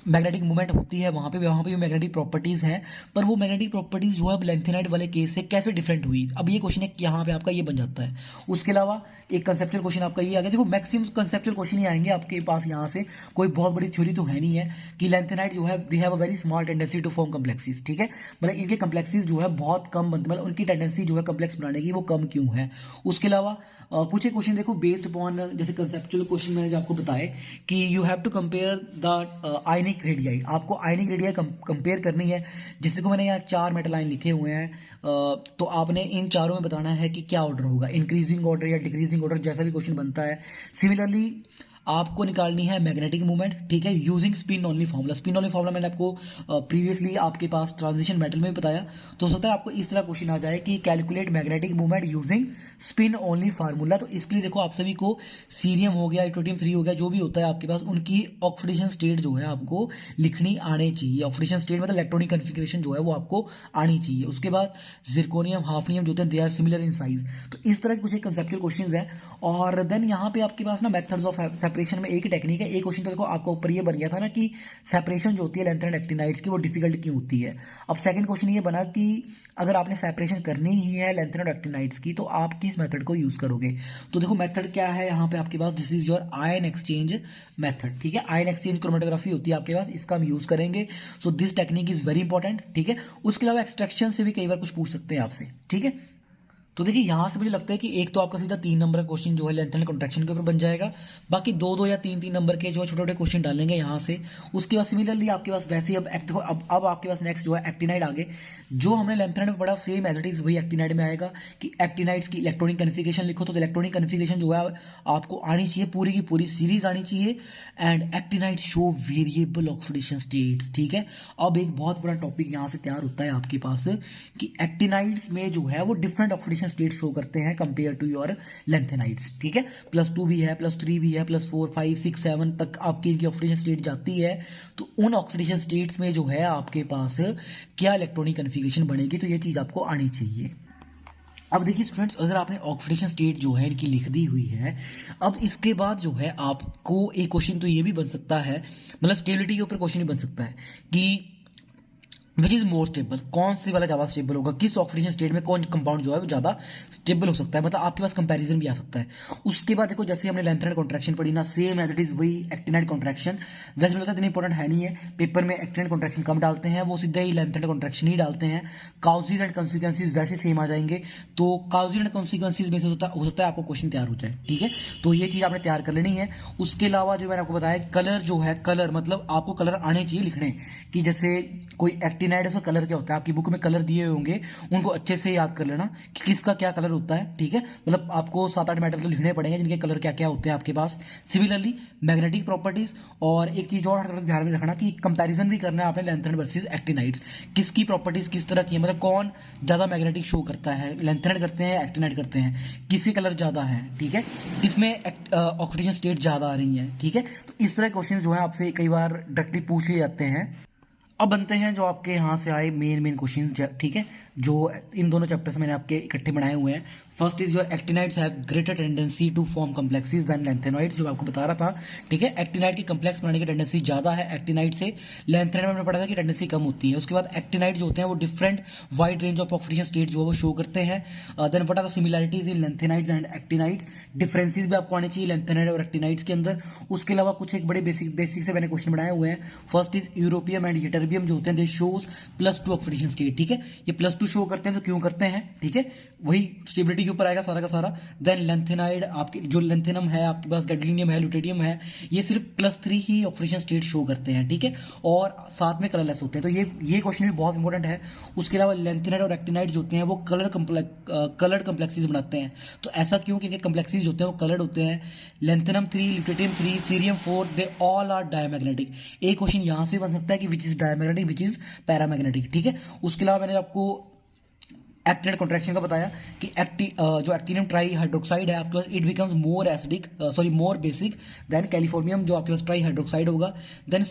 मैग्नेटिक मूवमेंट होती है, वहाँ पे भी मैग्नेटिक प्रॉपर्टीज हैं, पर वो मैग्नेटिक प्रॉपर्टीज जो है लैंथेनाइड वाले केस से कैसे डिफरेंट हुई, अब ये क्वेश्चन है यहाँ पे आपका ये बन जाता है। उसके अलावा एक कंसेप्चुअल क्वेश्चन आपका ये आ गया। देखो मैक्सिमम कंसेप्चुअल क्वेश्चन ही आएंगे आपके पास यहाँ से, कोई बहुत बड़ी थ्योरी तो है नहीं है कि लैंथेनाइड जो है they have a very small tendency to form complexes, ठीक है। मतलब इनके कम्प्लेक्सीज जो है बहुत कम बनते, मतलब उनकी टेंडेंसी जो है कम्प्लेक्स बनाने की वो कम क्यों है। उसके अलावा कुछ एक क्वेश्चन देखो बेस्ड अपॉन, जैसे कंसेप्चुअल क्वेश्चन मैंने जो आपको बताया कि you have to compare the ionic radii, आपको आयनिक रेडियाई कंपेयर करनी है। जैसे को मैंने यहाँ 4 मेटल आयन लिखे हुए हैं, तो आपने इन चारों में बताना है कि क्या ऑर्डर होगा, इंक्रीजिंग ऑर्डर या डिक्रीजिंग ऑर्डर, जैसा भी क्वेश्चन बनता है। सिमिलरली आपको निकालनी है मैग्नेटिक मूवमेंट, ठीक है, using spin only formula. Spin only formula मैंने आपको प्रीवियसली आपके पास ट्रांजिशन मेटल में बताया, तो हो सकता है आपको इस तरह क्वेश्चन आ जाए कि calculate magnetic movement using spin only formula. तो इसके लिए देखो आप सभी को सीरियम हो गया, ट्रिटियम 3 हो गया, जो भी होता है आपके पास, उनकी ऑक्सीडेशन स्टेट जो है आपको लिखनी आनी चाहिए। ऑक्सीडेशन स्टेट मतलब इलेक्ट्रॉनिक कन्फिग्रेशन जो है वो आपको आनी चाहिए। उसके बाद जिरकोनियम, हाफनियम जो होते हैं they are similar in size. तो इस तरह के कुछ कंसेप्चुअल क्वेश्चंस हैं। और देन यहाँ पे आपके पास ना मेथड्स ऑफ सेपरेशन में एक ही टेक्निक है। एक क्वेश्चन तो देखो आपका ऊपर ये बन गया था ना कि सेपरेशन जो होती है लैंथेनाइड एक्टिनाइड्स की वो डिफिकल्ट क्यों होती है। अब सेकंड क्वेश्चन ये बना कि अगर आपने सेपरेशन करनी ही है लैंथेनाइड एक्टिनाइड्स की तो आप किस मेथड को यूज करोगे। तो देखो मेथड क्या है यहाँ पे आपके पास, this is your ion exchange method, ठीक है। आयन एक्सचेंज क्रोमेटोग्राफी होती है आपके पास, इसका हम यूज करेंगे। So this technique is very important, ठीक है। उसके अलावा एक्सट्रैक्शन से भी कई बार कुछ पूछ सकते हैं आपसे, ठीक है। तो देखिए यहाँ से मुझे लगता है कि एक तो आपका सीधा 3 नंबर का क्वेश्चन जो है लैंथेनाइड कॉन्ट्रैक्शन के ऊपर बन जाएगा, बाकी 2 या 3 नंबर के जो है छोटे छोटे क्वेश्चन डालेंगे यहाँ से। उसके बाद सिमिलरली आपके पास वैसे ही अब आपके पास नेक्स्ट जो है एक्टिनाइड आगे, जो हमने लैंथेनाइड में पढ़ा सेम एज इट इज वही एक्टिनाइड में आएगा कि एक्टिनाइड्स की इलेक्ट्रॉनिक कन्फिग्रेशन लिखो, तो इलेक्ट्रॉनिक कन्फिग्रेशन जो है आपको आनी चाहिए, पूरी की पूरी सीरीज आनी चाहिए। And actinide show variable oxidation states, ठीक है। अब एक बहुत बड़ा टॉपिक यहाँ से तैयार होता है आपके पास कि एक्टिनाइड्स में जो है वो डिफरेंट ऑक्सीडेशन स्टेट शो करते हैं कंपेयर टू योर लैंथेनाइड्स, ठीक है। +2 भी है, +3 भी है, +4, 5, 6, 7 तक आपकी इनकी ऑक्सीडेशन स्टेट जाती है। तो उन ऑक्सीडेशन स्टेट्स में जो है आपके पास क्या इलेक्ट्रॉनिक कन्फिग्रेशन बनेगी, तो ये चीज आपको आनी चाहिए। अब देखिए स्टूडेंट्स, अगर आपने ऑक्सीडेशन स्टेट जो है इनकी लिख दी हुई है, अब इसके बाद जो है आपको एक क्वेश्चन तो ये भी बन सकता है, मतलब स्टेबिलिटी के ऊपर क्वेश्चन भी बन सकता है कि विच इज मोर स्टेबल, कौन सी वाला ज्यादा स्टेबल होगा, किस ऑक्सीडेशन स्टेट में कौन कंपाउंड जो है वो ज्यादा स्टेबल हो सकता है, मतलब आपके पास कंपैरिजन भी आ सकता है। उसके बाद देखो जैसे हमने लैंथेनाइड कॉन्ट्रैक्शन पढ़ी ना, सेम एज इट इज वही एक्टिनाइड कॉन्ट्रैक्शन। वैसे मिलता है इतना इंपॉर्टेंट है नहीं है, पेपर में एक्टिनाइड कॉन्ट्रैक्शन कम डालते हैं, वो सीधे ही लैंथेनाइड कॉन्ट्रैक्शन ही डालते हैं। काउजीज एंड कॉन्सिक्वेंसीज वैसे सेम आ जाएंगे, तो काउजीज एंड कॉन्सिक्वेंसीज में से हो सकता है आपको क्वेश्चन तैयार हो जाए, ठीक है। तो ये चीज आपने तैयार कर लेनी है। उसके अलावा जो मैंने आपको बताया कलर जो है, कलर मतलब आपको कलर आने चाहिए लिखने कि जैसे कोई एक्टिनाइड है उसका कलर क्या होता है, आपकी बुक में कलर दिए होंगे, उनको अच्छे से याद कर लेना कि किसका क्या कलर होता है, ठीक है। मतलब आपको 7-8 मेटल तो लिखने पड़ेंगे जिनके कलर क्या क्या होते हैं आपके पास। सिमिलरली मैग्नेटिक प्रॉपर्टीज, और एक चीज और ध्यान में रखना कि कंपैरिजन भी करना है आपने लैंथेनाइड वर्सेस एक्टिनाइड्स, किसकी प्रॉपर्टीज किस तरह की है, मतलब कौन ज्यादा मैग्नेटिक शो करता है, लैंथेनाइड करते हैं एक्टिनाइड करते हैं, किसके कलर ज्यादा है, ठीक है, किसमें ऑक्सीडेशन स्टेट ज्यादा आ रही है, ठीक है। तो इस तरह क्वेश्चन जो है आपसे कई बार डायरेक्टली पूछ लिए जाते हैं। अब बनते हैं जो आपके यहाँ से आए मेन क्वेश्चंस, ठीक है, जो इन दोनों चैप्टर्स मैंने आपके इकट्ठे बनाए हुए हैं। First is your actinides have greater tendency to form complexes than lanthanoids, जो आपको बता रहा था, ठीक है। एक्टिनाइड की कम्प्लेक्स बनाने की टेंडेंसी ज्यादा है एक्टिनाइड से, लैंथेनाइड में हमने पढ़ा था कि टेंडेंसी कम होती है। उसके बाद एक्टिनाइड जो होते हैं वो different wide range of oxidation state जो है वो शो करते हैं। Then what are the similarities in lanthanides and actinides, differences भी आपको आने चाहिए लैंथेनाइड और एक्टिनाइड्स के अंदर। उसके अलावा कुछ एक बड़े बेसिक से मैंने क्वेश्चन बनाए हुए हैं। फर्स्ट इज यूरोपियम एंड यूटर्बियम जो होते हैं दे शोज +2 ऑक्सीडेशन स्टेट, ठीक है। ये +2 +2 शो करते हैं तो क्यों करते हैं, ठीक है, वही स्टेबिलिटी के ऊपर आएगा सारा का सारा। देन लेंथेनाइड, आपके जो लेंथेनम है आपके पास, गैडोलिनियम है, ल्यूटेडियम है, ये सिर्फ +3 ही ऑक्सीडेशन स्टेट शो करते हैं, ठीक है, और साथ में कलरलेस होते हैं। तो ये क्वेश्चन भी बहुत इंपॉर्टेंट है। उसके अलावा लेंथेनाइड और एक्टिनाइड जो होते हैं वो कलर्ड कम्प्लेक्सीज बनाते हैं। तो ऐसा क्यों, क्योंकि कम्प्लेक्सीज होते हैं वो कलर्ड होते हैं। Lanthanum 3, lutetium 3, cerium 4, they all are diamagnetic. एक क्वेश्चन यहां से बन सकता है कि which is diamagnetic, which is paramagnetic, ठीक है। उसके अलावा मैंने आपको एक्टिनेट कॉन्ट्रैक्शन का बताया कि जो एक्टिनियम ट्राई हाइड्रोक्साइड है आपके पास, it becomes more acidic, more basic than californium जो आपके पास ट्राई हाइड्रोक्साइड होगा। देन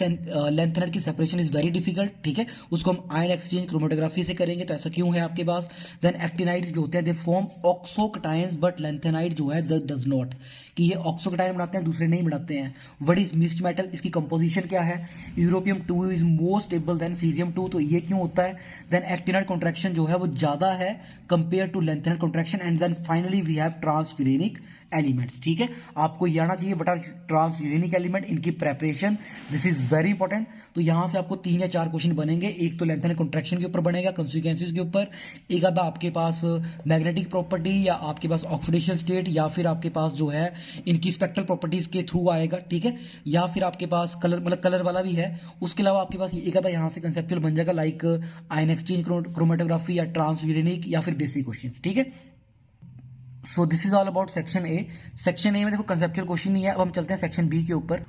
लेंथेनाइड की सेपरेशन इज वेरी डिफिकल्ट, ठीक है, उसको हम आयन एक्सचेंज क्रोमेटोग्राफी से करेंगे, तो ऐसा क्यों है आपके पास। देन एक्टिनाइड्स जो होते हैं दे फॉर्म ऑक्सोकटाइंस, बट लेंथेनाइड जो है डज नॉट, कि ये ऑक्सोकटाइन बनाते हैं दूसरे नहीं बनाते हैं। व्हाट इज मिक्स्ड मेटल, इसकी कंपोजिशन क्या है। Europium 2 is more stable than cerium 2, तो ये क्यों होता है। देन एक्टिनाइड कॉन्ट्रैक्शन जो है वो ज्यादा है compare to lanthanide contraction. And then finally we have transuranic elements, ठीक है, आपको ये आना चाहिए व्हाट आर ट्रांसयूरेनिक एलिमेंट, इनकी preparation, this is very important. तो यहां से आपको 3 या 4 क्वेश्चन बनेंगे। एक तो लेंथेनाइड कॉन्ट्रैक्शन के ऊपर बनेगा, कंसिक्वेंसेज के ऊपर, एक आधा आपके पास मैग्नेटिक प्रॉपर्टी, या आपके पास ऑक्सीडेशन स्टेट, या फिर आपके पास जो है इनकी स्पेक्ट्रल प्रॉपर्टीज के थ्रू आएगा, ठीक है, या फिर आपके पास कलर वाला भी है। उसके अलावा आपके पास एक आधा यहां से कंसेप्चुअल बन जाएगा, लाइक आयन एक्सचेंज क्रोमेटोग्राफी, या ट्रांसयूरेनिक, या फिर बेसिक क्वेश्चंस, ठीक है। So this is all about section A. Section A में देखो कंसेप्चुअल क्वेश्चन नहीं है। अब हम चलते हैं सेक्शन बी के ऊपर।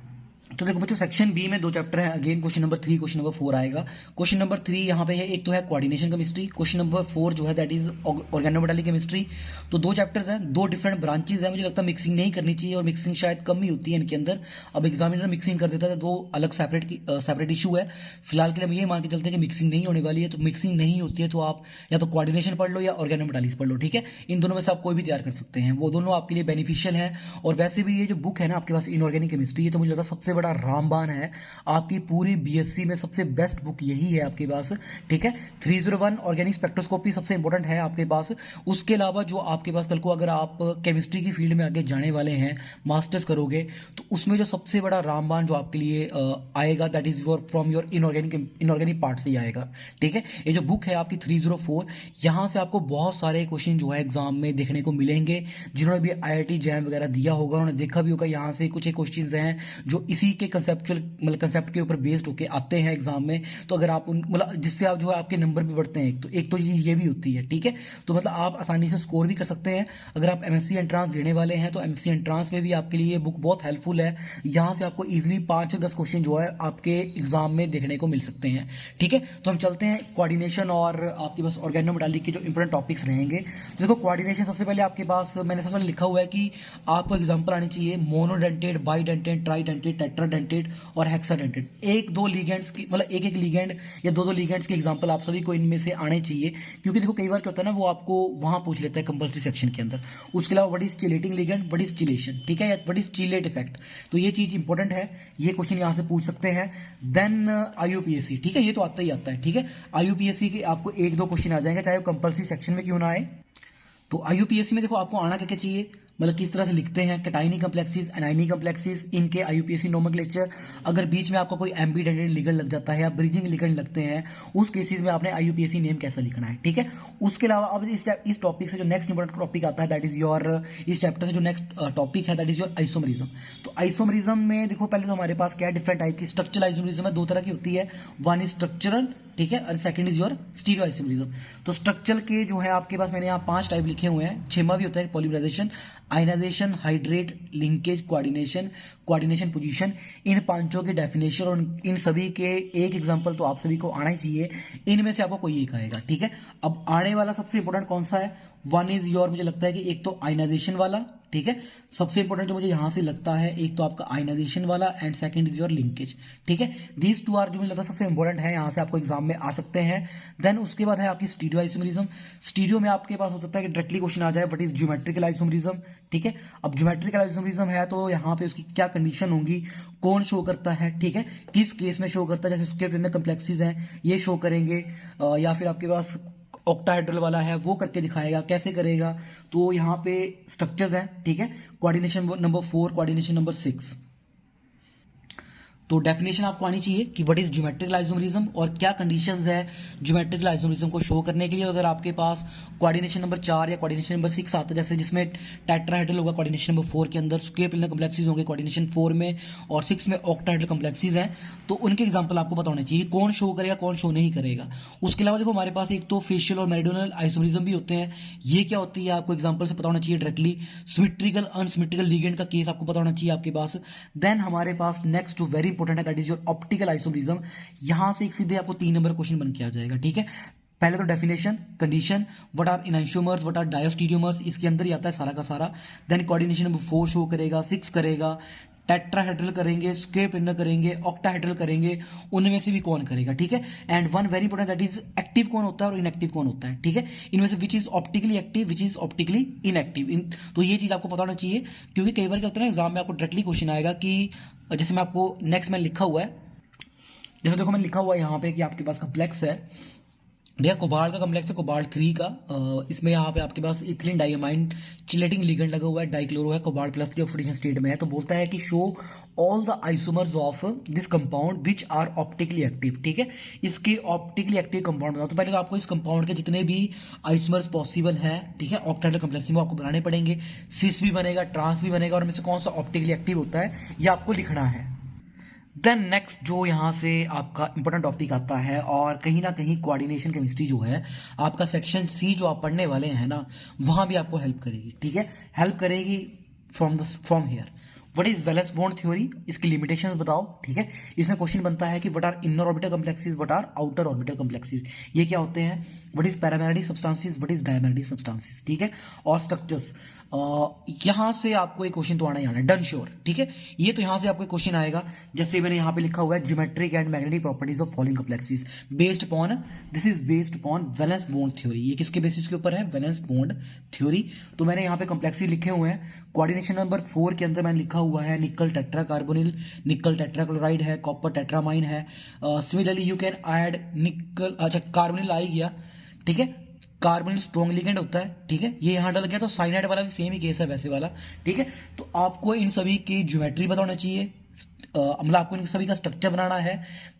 तो देखो बच्चों, सेक्शन बी में 2 चैप्टर हैं। Again question number 3, question number 4 आएगा। क्वेश्चन नंबर 3 यहाँ पे है, एक तो है कोऑर्डिनेशन केमिस्ट्री, क्वेश्चन नंबर 4 जो है दैट इज ऑर्गेनोमेटालिक केमिस्ट्री। तो 2 चैप्टर्स हैं, 2 डिफरेंट ब्रांचेज हैं। मुझे लगता है मिक्सिंग नहीं करनी चाहिए, और मिक्सिंग शायद कम ही होती है इनके अंदर। अब एग्जामिनर मिक्सिंग कर देता है, 2 अलग सेपरेट इशू है। फिलहाल के लिए हम ये मान के चलते हैं कि मिक्सिंग नहीं होने वाली है। तो मिक्सिंग नहीं होती है तो आप या तो कोऑर्डिनेशन पढ़ लो या ऑर्गेनोमेटालिक्स पढ़ लो, ठीक है। इन दोनों में से आप कोई भी तैयार कर सकते हैं, वो दोनों आपके लिए बेनिफिशियल है। और वैसे भी ये जो बुक है ना आपके पास इनऑर्गेनिक केमिस्ट्री, ये तो मुझे लगता है सबसे बड़ा रामबाण है आपकी पूरी बीएससी में। सबसे बेस्ट बुक यही है आपके पास, ठीक है। 301 ऑर्गेनिक स्पेक्ट्रोस्कोपी सबसे इंपॉर्टेंट है आपके पास। उसके अलावा जो आपके पास कल को अगर आप केमिस्ट्री की फील्ड में आगे जाने वाले हैं, मास्टर्स करोगे, तो उसमें जो सबसे बड़ा रामबाण जो आपके लिए आएगा that is from your inorganic part से ही आएगा, ठीक है। ये जो बुक है आपकी 304, यहां से आपको बहुत सारे क्वेश्चन जो है एग्जाम में देखने को मिलेंगे। जिन्होंने भी IIT जैम वगैरह दिया होगा उन्होंने देखा भी होगा, यहाँ से कुछ एक क्वेश्चन हैं जो इसी के कंसेप्ट के ऊपर बेस्ड होके आते हैं एग्जाम में। तो अगर आप जिससे आप जो है आपके नंबर भी बढ़ते हैं, एक तो चीज ये भी होती है, ठीक है। तो मतलब आप आसानी से स्कोर भी कर सकते हैं। अगर आप MSc एंट्रांस देने वाले हैं तो MSc एंट्रांस में भी आपके लिए बुक बहुत हेल्पफुल है। यहाँ से आपको इजिली 5 से 10 क्वेश्चन जो है आपके एग्जाम में देखने को मिल सकते हैं, ठीक है। तो हम चलते हैं कोऑर्डिनेशन और आपके पास ऑर्गेनोमेटालिक के जो इंपॉर्टेंट टॉपिक्स रहेंगे। तो देखो कोऑर्डिनेशन सबसे पहले आपके पास मैंने सबसे पहले लिखा हुआ है कि आपको एग्जाम्पल आनी चाहिए मोनोडेंटेट, बाइडेंटेट, ट्राइडेंटेट, टेट्राडेंटेट और हेक्साडेंटेट। 1-2 लिगेंड्स की एक लिगेंड या 2-2 लिगेंड्स के एग्जांपल आप सभी को इनमें से आने चाहिए, क्योंकि देखो कई बार क्या होता है ना, वो आपको वहां पूछ लेता है कंपल्सरी सेक्शन के अंदर। उसके अलावा what is chelating ligand, what is chelation, ठीक है, या व्हाट इज चिलेट इफेक्ट, तो ये चीज इंपॉर्टेंट है, ये क्वेश्चन यहां से पूछ सकते हैं। देन IUPAC, ठीक है, ये तो आता ही आता है, ठीक है। IUPAC के आपको 1-2 क्वेश्चन आ जाएंगे, चाहे वो कंपल्सरी सेक्शन में क्यों ना आए। तो IUPAC में देखो आपको आना क्या क्या चाहिए, मतलब किस तरह से लिखते हैं कैटाइनी कम्प्लेक्सिस, एनाइनी कम्प्लेक्सिस, इनके IUPAC नोमेनक्लेचर। अगर बीच में आपका कोई एम्बीडेंटेड लिगेंड लग जाता है या ब्रिजिंग लिगेंड लगते हैं, उस केसेस में आपने IUPAC नेम कैसा लिखना है, ठीक है। उसके अलावा अब इस टॉपिक से जो नेक्स्ट इंपॉर्टेंट टॉपिक आता है दैट इज योर, इस चैप्टर से जो नेक्स्ट टॉपिक है दैट इज योर आइसोमरिज्म। तो आइसोमरिज्म में देखो पहले तो हमारे पास क्या है, डिफरेंट टाइप की स्ट्रक्चरल आइसोमरिज्म है, 2 तरह की होती है। वन इज स्ट्रक्चरल, ठीक है, और second is your stereo isomerism. तो स्ट्रक्चरल के जो है आपके पास मैंने यहाँ 5 टाइप लिखे हुए हैं। 6वां भी होता है polymerization, ionization, hydrate, linkage, coordination position. इन 5 की डेफिनेशन और इन सभी के एक एग्जांपल तो आप सभी को आना ही चाहिए। इनमें से आपको कोई एक आएगा, ठीक है। अब आने वाला सबसे इंपॉर्टेंट कौन सा है, वन इज योर, मुझे लगता है कि एक तो आयनाइजेशन वाला, ठीक है, सबसे इंपॉर्टेंट जो मुझे यहां से लगता है, एक तो आपका आयनाइजेशन वाला and second is your linkage, ठीक है। दीज 2 आर जो मुझे लगता है सबसे इंपॉर्टेंट है, यहां से आपको एग्जाम में आ सकते हैं। देन उसके बाद है आपकी स्टीरियो आइसोमरिज्म। स्टीरियो में आपके पास हो सकता है कि डायरेक्टली क्वेश्चन आ जाए व्हाट इज ज्योमेट्रिकल आइसोमरिज्म, ठीक है। अब ज्योमेट्रिकल आइसोमरिज्म है तो यहाँ पे उसकी क्या कंडीशन होंगी, कौन शो करता है, ठीक है, किस केस में शो करता है, जैसे स्क्वायर प्लेनर कम्प्लेक्सेस हैं ये शो करेंगे, या फिर आपके पास ऑक्टाहेड्रल वाला है वो करके दिखाएगा, कैसे करेगा। तो यहाँ पे स्ट्रक्चर्स हैं, ठीक है। Coordination number 4, coordination number 6। तो डेफिनेशन आपको आनी चाहिए कि व्हाट इज ज्योमेट्रिकल आइसोमरिज्म और क्या कंडीशंस है ज्योमेट्रिकल आइसोमरिज्म को शो करने के लिए। अगर आपके पास कोऑर्डिनेशन नंबर 4 या कोऑर्डिनेशन नंबर 6 आता है, जैसे जिसमें टेट्राहेड्रल होगा कोऑर्डिनेशन नंबर 4 के अंदर, स्क्वायर प्लेनर कॉम्प्लेक्सेस होंगे कोऑर्डिनेशन 4 में, और 6 में ऑक्टाहेड्रल कॉम्प्लेक्सेस हैं, तो उनके एग्जांपल आपको पता होने चाहिए कौन शो करेगा कौन शो नहीं करेगा। उसके अलावा देखो हमारे पास एक तो फेशियल और मेरिडियनल आइसोमरिज्म भी होते हैं। ये क्या होती है आपको एग्जांपल से पता होना चाहिए डायरेक्टली। सिमेट्रिकल अनसिमेट्रिकल लिगेंड का केस आपको पता होना चाहिए आपके पास। देन हमारे पास नेक्स्ट जो वेरी इंपॉर्टेंट है that is your optical isomerism. यहां से एक सीधे आपको 3 नंबर क्वेश्चन बन के आ जाएगा, ठीक है। पहले तो definition, condition, what are enantiomers, what are diastereomers, इसके अंदर ही आता है सारा का सारा। देन कोऑर्डिनेशन नंबर 4 शो करेगा, 6 करेगा, टेट्राहेड्रल करेंगे, स्क्वायर प्लेनर करेंगे, ऑक्टाहेड्रल करेंगे, उनमें से भी कौन करेगा, ठीक है। And one very important that is active कौन होता है और इनएक्टिव कौन होता है, ठीक है। इनमें से which is optically active, which is optically inactive. तो ये चीज आपको पता होना चाहिए, क्योंकि कई बार क्या होता है ना एग्जाम में आपको डायरेक्टली क्वेश्चन आएगा कि जैसे मैं आपको नेक्स्ट में लिखा हुआ है, जैसे देखो मैंने लिखा हुआ है यहाँ पे कि आपके पास कॉम्प्लेक्स है, भैया कोबाल्ट का कॉम्प्लेक्स है कोबाल्ट 3 का। इसमें यहाँ पे आपके पास इथिलीन डायमाइन चिलेटिंग लिगेंड लगा हुआ है, डाइक्लोरो है, कोबाल्ट +3 ऑक्सीडेशन स्टेट में है। तो बोलता है कि show all the isomers of this compound which are optically active, ठीक है। इसके ऑप्टिकली एक्टिव कंपाउंड बताओ। तो पहले तो आपको इस कंपाउंड के जितने भी आइसोमर्स पॉसिबल है, ठीक है, ऑक्टाहेड्रल कॉम्प्लेक्स में आपको बनाने पड़ेंगे। सिस भी बनेगा, ट्रांस भी बनेगा, और इनमें से कौन सा ऑप्टिकली एक्टिव होता है ये आपको लिखना है। देन नेक्स्ट जो यहाँ से आपका इंपॉर्टेंट टॉपिक आता है, और कहीं ना कहीं कोऑर्डिनेशन केमिस्ट्री जो है आपका सेक्शन सी जो आप पढ़ने वाले हैं ना, वहां भी आपको हेल्प करेगी, ठीक है। हेल्प करेगी from here. What is valence bond theory, इसकी लिमिटेशंस बताओ, ठीक है। इसमें क्वेश्चन बनता है कि what are inner orbital complexes, what are outer orbital complexes, ये क्या होते हैं। What is paramagnetic substances, what is diamagnetic substances, ठीक है। और स्ट्रक्चर्स, यहां से आपको एक क्वेश्चन तो आना ही आना है, डन श्योर, ठीक है। ये तो यहां से आपको क्वेश्चन आएगा, जैसे मैंने यहां पे लिखा हुआ है geometric and magnetic properties of following complexes based upon, this is based upon valence bond theory. ये किसके बेसिस के ऊपर है, वैलेंस बॉन्ड थ्योरी। तो मैंने यहाँ पे कॉम्प्लेक्सेस लिखे हुए हैं। कोऑर्डिनेशन नंबर 4 के अंदर मैंने लिखा हुआ है निकल टेट्रा कार्बोनिल, निकल टेट्राक्लोराइड है, कॉपर टेट्रामाइन है। सिमिलरली यू कैन ऐड निकल, अच्छा कार्बोनिल आ ही गया, ठीक है। कार्बोनिल स्ट्रॉन्ग लिगेंड होता है, ठीक है, ये यहां डल गया। तो साइनाइड वाला भी सेम ही केस है वैसे वाला, ठीक है। तो आपको इन सभी की ज्योमेट्री पता होना चाहिए, मतलब आपको इन सभी का स्ट्रक्चर बनाना है।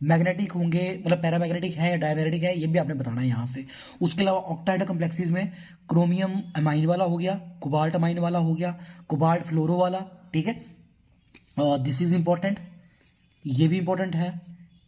मैग्नेटिक होंगे, मतलब पैरामैग्नेटिक है या डायमैग्नेटिक है, ये भी आपने बताना है यहाँ से। उसके अलावा ऑक्टाहेड्रल कॉम्प्लेक्सेस में क्रोमियम अमाइन वाला हो गया, कोबाल्ट अमाइन वाला हो गया, कोबाल्ट फ्लोरो वाला, ठीक है। दिस इज इंपॉर्टेंट, ये भी इंपॉर्टेंट है,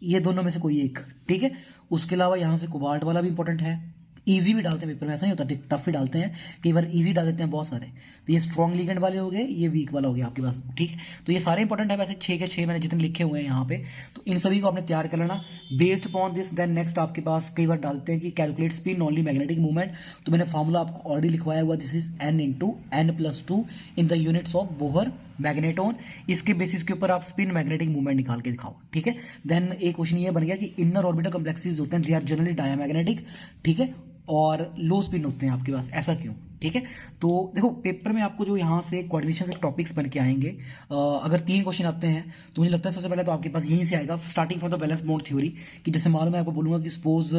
ये दोनों में से कोई एक, ठीक है। उसके अलावा यहाँ से कोबाल्ट वाला भी इंपॉर्टेंट है। इजी भी डालते हैं पेपर में, ऐसा नहीं होता, टफ भी डालते हैं, कई बार इजी डाल देते हैं बहुत सारे। तो ये स्ट्रॉन्ग लिगेंड वाले हो गए, ये वीक वाला हो गया आपके पास, ठीक है। तो ये सारे इंपॉर्टेंट है, वैसे 6 के 6 मैंने जितने लिखे हुए हैं यहाँ पे, तो इन सभी को आपने तैयार कर लेना based upon this. Then next आपके पास कई बार डालते हैं कि calculate spin only magnetic movement, तो मैंने फॉर्मूला आपको ऑलरेडी लिखवाया हुआ, this is n/n+2 in the units of Bohr magneton. इसके बेसिस के ऊपर आप स्पिन मैग्नेटिक मूवमेंट निकाल के दिखाओ, ठीक है। देन एक क्वेश्चन ये बन गया कि इनर ऑर्बिटल कॉम्प्लेक्सेस होते हैं, दे आर जनरली डायमैग्नेटिक, ठीक है, और लो स्पिन होते हैं आपके पास, ऐसा क्यों, ठीक है। तो देखो पेपर में आपको जो यहाँ से कोऑर्डिनेशन से टॉपिक्स बन के आएंगे, अगर 3 क्वेश्चन आते हैं तो मुझे लगता है सबसे पहले तो आपके पास यहीं से आएगा, starting from the valence bond theory, कि जैसे मालूम है आपको बोलूंगा कि सपोज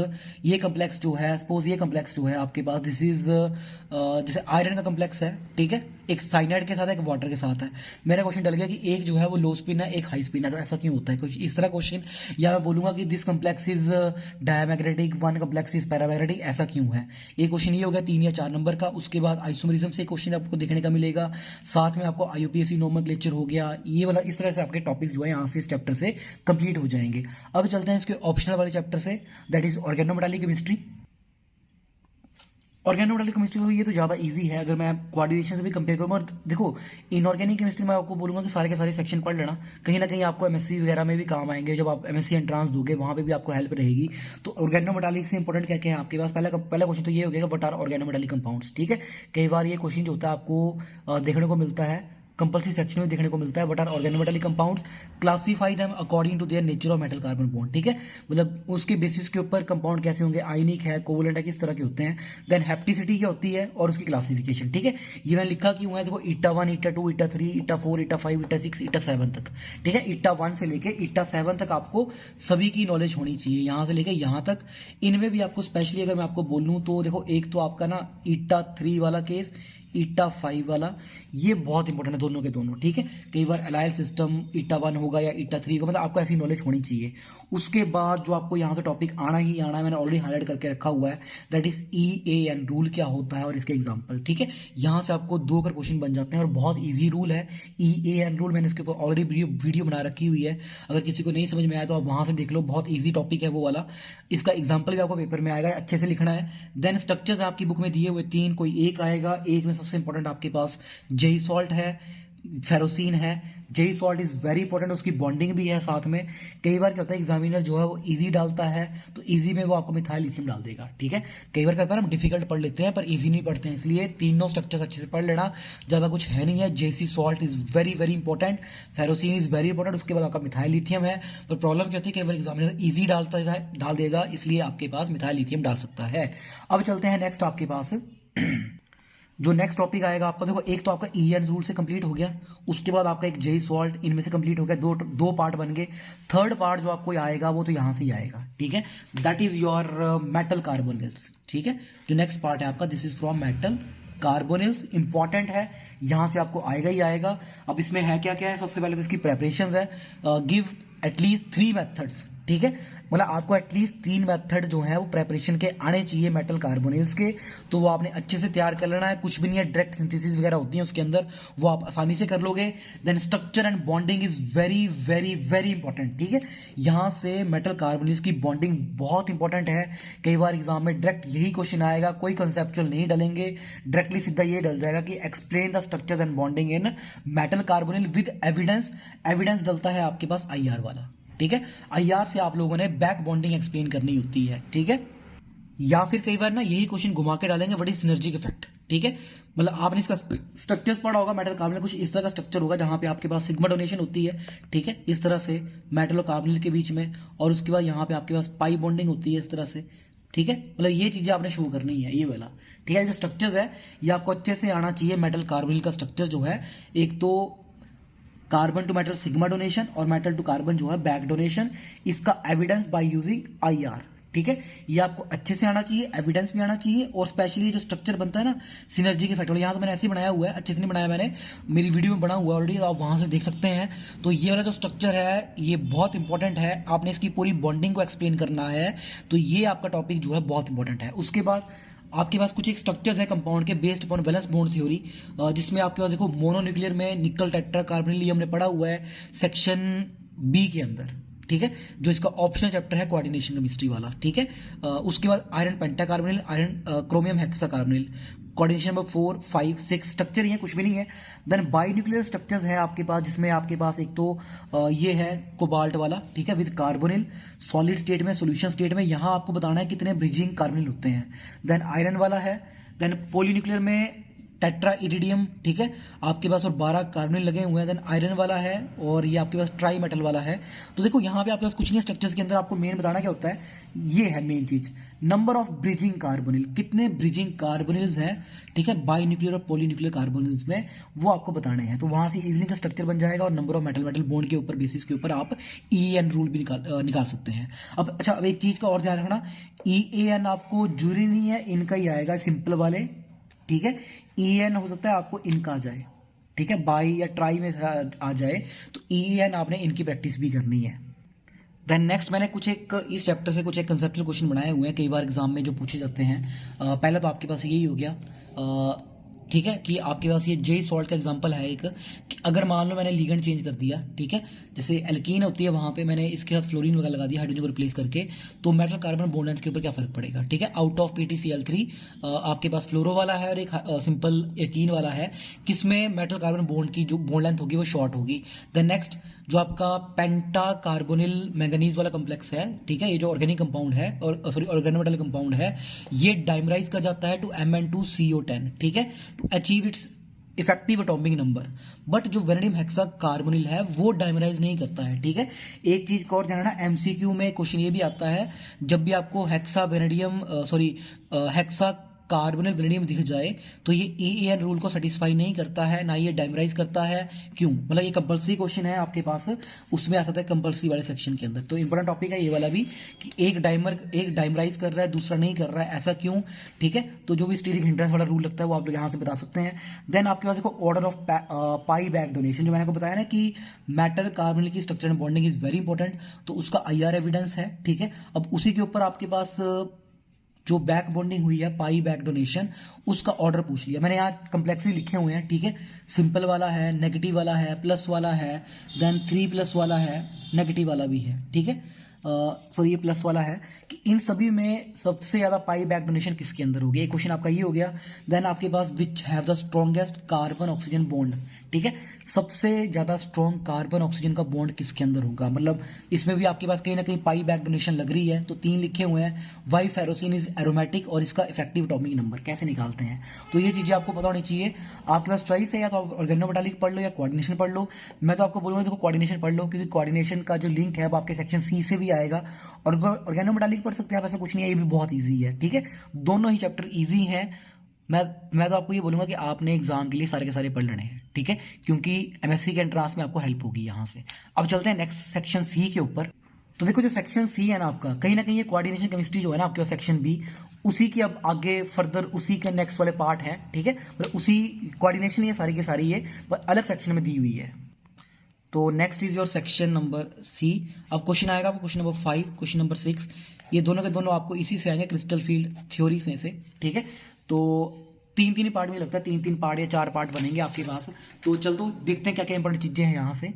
ये कॉम्प्लेक्स जो है, सपोज ये कॉम्प्लेक्स जो है आपके पास, दिस इज जैसे आयरन का कॉम्प्लेक्स है, ठीक है, एक साइनाइड के साथ है, एक वाटर के साथ है। मेरा क्वेश्चन डल गया कि एक जो है वो लो स्पिन है, एक हाई स्पिन है, तो ऐसा क्यों होता है, कुछ इस तरह क्वेश्चन। या मैं बोलूंगा कि this complex is diamagnetic, one complex is paramagnetic, ऐसा क्यों है। एक क्वेश्चन ये हो गया 3 या 4 नंबर का। उसके बाद आइसोमरिज्म से क्वेश्चन आपको देखने का मिलेगा, साथ में आपको IUPAC नोमेनक्लेचर हो गया, ये वाला। इस तरह से आपके टॉपिक जो है यहाँ से इस चैप्टर से कंप्लीट हो जाएंगे। अब चलते हैं इसके ऑप्शनल वाले चैप्टर से, that is organometallic chemistry. Organometallic chemistry तो ये तो ज़्यादा इजी है, अगर मैं कोऑर्डिनेशन से भी कंपेयर करूँ। और देखो इनऑर्गेनिक केमिस्ट्री में आपको बोलूंगा कि सारे के सारे सेक्शन पढ़ लेना, कहीं ना कहीं आपको MSc वगैरह में भी काम आएंगे, जब आप MSc एंट्रांस दोगे वहाँ पे भी आपको हेल्प रहेगी। तो ऑर्गेनोमेटालिक से इंपॉर्टेंट क्या क्या है आपके पास, पहला क्वेश्चन तो ये हो गया व्हाट आर ऑर्गेनोमेटालिक कंपाउंड्स, ठीक है। कई बार ये क्वेश्चन जो होता है आपको देखने को मिलता है, कंपल्सरी सेक्शन में देखने को मिलता है, what are organometallic compounds, classify them according to their nature of metal carbon bond, ठीक है, मतलब उसके बेसिस के ऊपर कंपाउंड कैसे होंगे, आयनिक है, कोवलेंट है, किस तरह के होते हैं। देन हेप्टिसिटी क्या होती है और उसकी क्लासिफिकेशन, ठीक है। ये मैंने लिखा क्यों है, देखो ईटा 1, ईटा 2, ईटा 3, ईटा 4, ईटा 5, ईटा 6, ईटा 7 तक, ठीक है। ईटा 1 से लेके ईटा 7 तक आपको सभी की नॉलेज होनी चाहिए, यहां से लेके यहां तक। इनमें भी आपको स्पेशली अगर मैं आपको बोलूं तो देखो, एक तो आपका ना ईटा 3 वाला केस, ईटा 5 वाला, ये बहुत इंपॉर्टेंट है दोनों के दोनों, ठीक है। कई बार एलाइल सिस्टम ईटा 1 होगा या ईटा 3 होगा, मतलब आपको ऐसी नॉलेज होनी चाहिए। उसके बाद जो आपको यहाँ पे टॉपिक आना ही आना है, मैंने ऑलरेडी हाईलाइट करके रखा हुआ है, दैट इज EAN रूल क्या होता है और इसके एग्जाम्पल, ठीक है। यहाँ से आपको 2 कर क्वेश्चन बन जाते हैं और बहुत ईजी रूल है EAN रूल। मैंने इसके ऊपर ऑलरेडी वीडियो बना रखी हुई है, अगर किसी को नहीं समझ में आया तो आप वहां से देख लो, बहुत ईजी टॉपिक है वो वाला। इसका एग्जाम्पल भी आपको पेपर में आएगा, अच्छे से लिखना है। देन स्ट्रक्चर्स आपकी बुक में दिए हुए 3, कोई एक आएगा। एक में सबसे इंपॉर्टेंट आपके पास जेई सॉल्ट है, फेरोसिन है। Zeise salt is very important, उसकी बॉन्डिंग भी है साथ में। कई बार क्या होता है एग्जामिनर जो है वो इजी डालता है, तो इजी में वो आपको मिथाइल लिथियम डाल देगा, ठीक है। कई बार क्या होता है हम डिफिकल्ट पढ़ लेते हैं पर इजी नहीं पढ़ते हैं, इसलिए तीनों स्ट्रक्चर्स अच्छे से पढ़ लेना, ज्यादा कुछ है नहीं है। Zeise salt is very very important, ferrocene is very important, उसके बाद आपका मिथाइल लिथियम है। पर प्रॉब्लम क्या होती है, कई बार एग्जामिनर इजी डाल देगा, इसलिए आपके पास मिथाइल लिथियम डाल सकता है। अब चलते हैं नेक्स्ट आपके पास जो नेक्स्ट टॉपिक आएगा आपका, देखो एक तो आपका EN रूल से कंप्लीट हो गया, उसके बाद आपका एक जेई सॉल्ट, इनमें से कंप्लीट हो गया, दो पार्ट बन गए। थर्ड पार्ट जो आपको आएगा वो तो यहां से ही आएगा, ठीक है। That is your metal carbonyls, ठीक है। जो नेक्स्ट पार्ट है आपका, this is from metal carbonyls, important है, यहां से आपको आएगा ही आएगा। अब इसमें है क्या क्या है, सबसे पहले तो इसकी प्रेपरेशन है, गिव एटलीस्ट 3 मेथड्स, ठीक है। मतलब आपको एटलीस्ट 3 मेथड जो है वो प्रेपरेशन के आने चाहिए मेटल कार्बोनिल्स के, तो वो आपने अच्छे से तैयार कर लेना है। कुछ भी नहीं है, डायरेक्ट सिंथेसिस वगैरह होती है उसके अंदर, वो आप आसानी से कर लोगे। Then structure and bonding is very very very important, ठीक है। यहां से मेटल कार्बोनिल्स की बॉन्डिंग बहुत इंपॉर्टेंट है। कई बार एग्जाम में डायरेक्ट यही क्वेश्चन आएगा, कोई कंसेप्चुअल नहीं डलेंगे, डायरेक्टली सीधा ये डल जाएगा कि explain the structures and bonding in metal carbonyl with evidence. Evidence डलता है आपके पास IR वाला, ठीक है। IR से आप लोगों ने बैक बॉन्डिंग एक्सप्लेन करनी होती है, ठीक है। या फिर कई बार ना यही क्वेश्चन घुमा के डालेंगे, व्हाट इज सिनर्जिक इफेक्ट, ठीक है। मतलब आपने इसका स्ट्रक्चर्स पढ़ा होगा, मेटल कार्बोनिल कुछ इस तरह का स्ट्रक्चर होगा जहां पे आपके पास सिग्मा डोनेशन होती है, ठीक है, इस तरह से मेटल और कार्बोनिल के बीच में, और उसके बाद यहाँ पे आपके पास पाई बॉन्डिंग होती है इस तरह से, ठीक है। मतलब ये चीजें आपने शो करनी है, ये वाला, ठीक है। जो स्ट्रक्चर्स है ये आपको अच्छे से आना चाहिए। मेटल कार्बोनिल का स्ट्रक्चर जो है, एक तो carbon to metal sigma donation और मेटल टू कार्बन जो है बैक डोनेशन, इसका एविडेंस बाय यूजिंग IR, ठीक है। ये आपको अच्छे से आना चाहिए, एविडेंस भी आना चाहिए, और स्पेशली जो स्ट्रक्चर बनता है ना सिनर्जी के फैक्टर, यहाँ तो मैंने ऐसे ही बनाया हुआ है, अच्छे से नहीं बनाया मैंने, मेरी वीडियो में बना हुआ है ऑलरेडी, आप वहां से देख सकते हैं। तो ये वाला जो स्ट्रक्चर है ये बहुत इंपॉर्टेंट है, आपने इसकी पूरी बॉन्डिंग को एक्सप्लेन करना है, तो ये आपका टॉपिक जो है बहुत इंपॉर्टेंट है। उसके बाद आपके पास कुछ एक स्ट्रक्चर्स है कंपाउंड के based upon valence bond theory, जिसमें आपके पास देखो मोनोन्यूक्लियर में निकल टेट्रा कार्बोनिल ये हमने पढ़ा हुआ है सेक्शन B के अंदर, ठीक है, जो इसका ऑप्शनल चैप्टर है कोऑर्डिनेशन केमिस्ट्री वाला, ठीक है। उसके बाद iron pentacarbonyl, iron chromium hexacarbonyl, coordination number 4, 5, 6 structure ही है, कुछ भी नहीं है। देन बाई न्यूक्लियर स्ट्रक्चर्स है आपके पास, जिसमें आपके पास एक तो ये है कोबाल्ट वाला, ठीक है, विद कार्बोनिल, सॉलिड स्टेट में, सॉल्यूशन स्टेट में, यहां आपको बताना है कितने ब्रिजिंग कार्बोनिल होते हैं। देन आयरन वाला है, देन पॉलीन्यूक्लियर में टेट्रा इरिडियम, ठीक है, आपके पास और 12 कार्बोनिल लगे हुए हैं। देन आयरन वाला है, और ये आपके पास ट्राई मेटल वाला है। तो देखो यहाँ पे आपके पास कुछ नहीं है स्ट्रक्चर्स के अंदर, आपको मेन बताना क्या होता है, ये है मेन चीज, नंबर ऑफ ब्रिजिंग कार्बोनिल, कितने ब्रिजिंग कार्बोनिल्स हैं, ठीक है, बाई न्यूक्लियर और पॉलीन्यूक्लियर कार्बोनिल्स में, वो आपको बताने हैं। तो वहां से इजिली का स्ट्रक्चर बन जाएगा, और number of metal metal bond के ऊपर बेसिस के ऊपर आप EN रूल भी निकाल सकते हैं। अब अच्छा, अब एक चीज का और ध्यान रखना, EAN आपको जरूरी नहीं है इनका ही आएगा, सिंपल वाले, ठीक है। EN हो सकता है आपको इनका आ जाए, ठीक है, बाई या ट्राई में आ जाए, तो EN आपने इनकी प्रैक्टिस भी करनी है। देन नेक्स्ट मैंने कुछ एक इस चैप्टर से कुछ एक कंसेप्चुअल क्वेश्चन बनाए हुए हैं, कई बार एग्जाम में जो पूछे जाते हैं। पहला तो आपके पास यही हो गया, ठीक है, कि आपके पास ये जेई सॉल्ट का एग्जांपल है एक, कि अगर मान लो मैंने लिगेंड चेंज कर दिया, ठीक है, जैसे एल्कीन होती है वहां पे मैंने इसके साथ फ्लोरीन वगैरह लगा दिया हाइड्रोजन को रिप्लेस करके, तो मेटल कार्बन बॉन्ड लेंथ के ऊपर क्या फर्क पड़ेगा, ठीक है। आउट ऑफ PTCl3 आपके पास फ्लोरो वाला है और एक सिंपल एल्कीन वाला है, किसमें मेटल कार्बन बॉन्ड की जो बॉन्ड लेंथ होगी वो शॉर्ट होगी। देन नेक्स्ट जो आपका पेंटा कार्बोनिल मैंगनीज वाला कॉम्प्लेक्स है, ठीक है, ये जो ऑर्गेनिक कंपाउंड है, और सॉरी ऑर्गेनोमेटल कंपाउंड है, ये डाइमराइज कर जाता है टू Mn2CO10, ठीक है, to achieve its effective atomic number. But जो वेनेडियम हेक्सा कार्बोनिल है वो डाइमराइज नहीं करता है, ठीक है। एक चीज को और ध्यान रखना, MCQ में क्वेश्चन ये भी आता है, जब भी आपको hexa vanadium hexa carbonyl vanadium दिख जाए तो ये EAN रूल को सेटिस्फाई नहीं करता है, ना ये डाइमराइज करता है। क्यों? मतलब ये कंपल्सरी क्वेश्चन है आपके पास, उसमें आ सकता है कंपल्सरी वाले सेक्शन के अंदर। तो इंपॉर्टेंट टॉपिक है ये वाला भी कि एक डाइमराइज कर रहा है, दूसरा नहीं कर रहा है, ऐसा क्यों? ठीक है, तो जो भी स्टीरिक हिंड्रेंस वाला रूल लगता है वो आप लोग यहाँ से बता सकते हैं। देन आपके पास देखो order of pi back donation, जो मैंने आपको बताया ना कि मेटल कार्बोनिल की structure and bonding is very important, तो उसका IR एविडेंस है। ठीक है, अब उसी के ऊपर आपके पास जो बैक बॉन्डिंग हुई है पाई बैक डोनेशन, उसका ऑर्डर पूछ लिया मैंने। यहाँ कम्प्लेक्सली लिखे हुए हैं। ठीक है, सिंपल वाला है, नेगेटिव वाला है, प्लस वाला है, देन 3+ वाला है, नेगेटिव वाला भी है। ठीक है, सॉरी ये प्लस वाला है कि इन सभी में सबसे ज्यादा पाई बैक डोनेशन किसके अंदर होगी। एक क्वेश्चन आपका ये हो गया। देन आपके पास which have the strongest carbon oxygen bond. ठीक है, सबसे ज्यादा स्ट्रॉन्ग कार्बन ऑक्सीजन का बॉन्ड किसके अंदर होगा, मतलब इसमें भी आपके पास कहीं ना कहीं पाई बैक डोनेशन लग रही है। तो 3 लिखे हुए हैं, वाई फेरोसिन इज एरोमेटिक और इसका इफेक्टिव एटॉमिक नंबर कैसे निकालते हैं, तो ये चीजें आपको पता होनी चाहिए। आपके पास चॉइस है, या तो आप ऑर्गेनोमेटालिक पढ़ लो या कोऑर्डिनेशन पढ़ लो। मैं तो आपको बोलूंगा देखो कोऑर्डिनेशन पढ़ लो, क्योंकि कोऑर्डिनेशन का जो लिंक है वो आपके सेक्शन C से भी आएगा। और ऑर्गेनोमेटालिक पढ़ सकते हैं आप, ऐसा कुछ नहीं है, ये भी बहुत ईजी है। ठीक है, दोनों ही चैप्टर ईजी हैं। मैं तो आपको ये बोलूंगा कि आपने एग्जाम के लिए सारे के सारे पढ़ लेने हैं। ठीक है, क्योंकि MSc के एंट्रांस में आपको हेल्प होगी यहाँ से। अब चलते हैं नेक्स्ट सेक्शन C के ऊपर। तो देखो जो सेक्शन C है ना आपका, कहीं ना कहीं ये कोऑर्डिनेशन केमिस्ट्री जो है ना आपके पास सेक्शन B, उसी की अब आगे फर्दर उसी के नेक्स्ट वाले पार्ट है। ठीक है, मतलब उसी कोऑर्डिनेशन ये सारी की सारी है, पर अलग सेक्शन में दी हुई है। तो next is your section number C। अब क्वेश्चन आएगा आपको क्वेश्चन नंबर 5, क्वेश्चन नंबर 6, ये दोनों के दोनों आपको इसी से आएंगे, क्रिस्टल फील्ड थ्योरीज में से। ठीक है, तो 3 पार्ट में लगता है, 3 पार्ट या 4 पार्ट बनेंगे आपके पास। तो चल तो देखते हैं क्या क्या इंपॉर्टेंट चीजें हैं यहाँ से।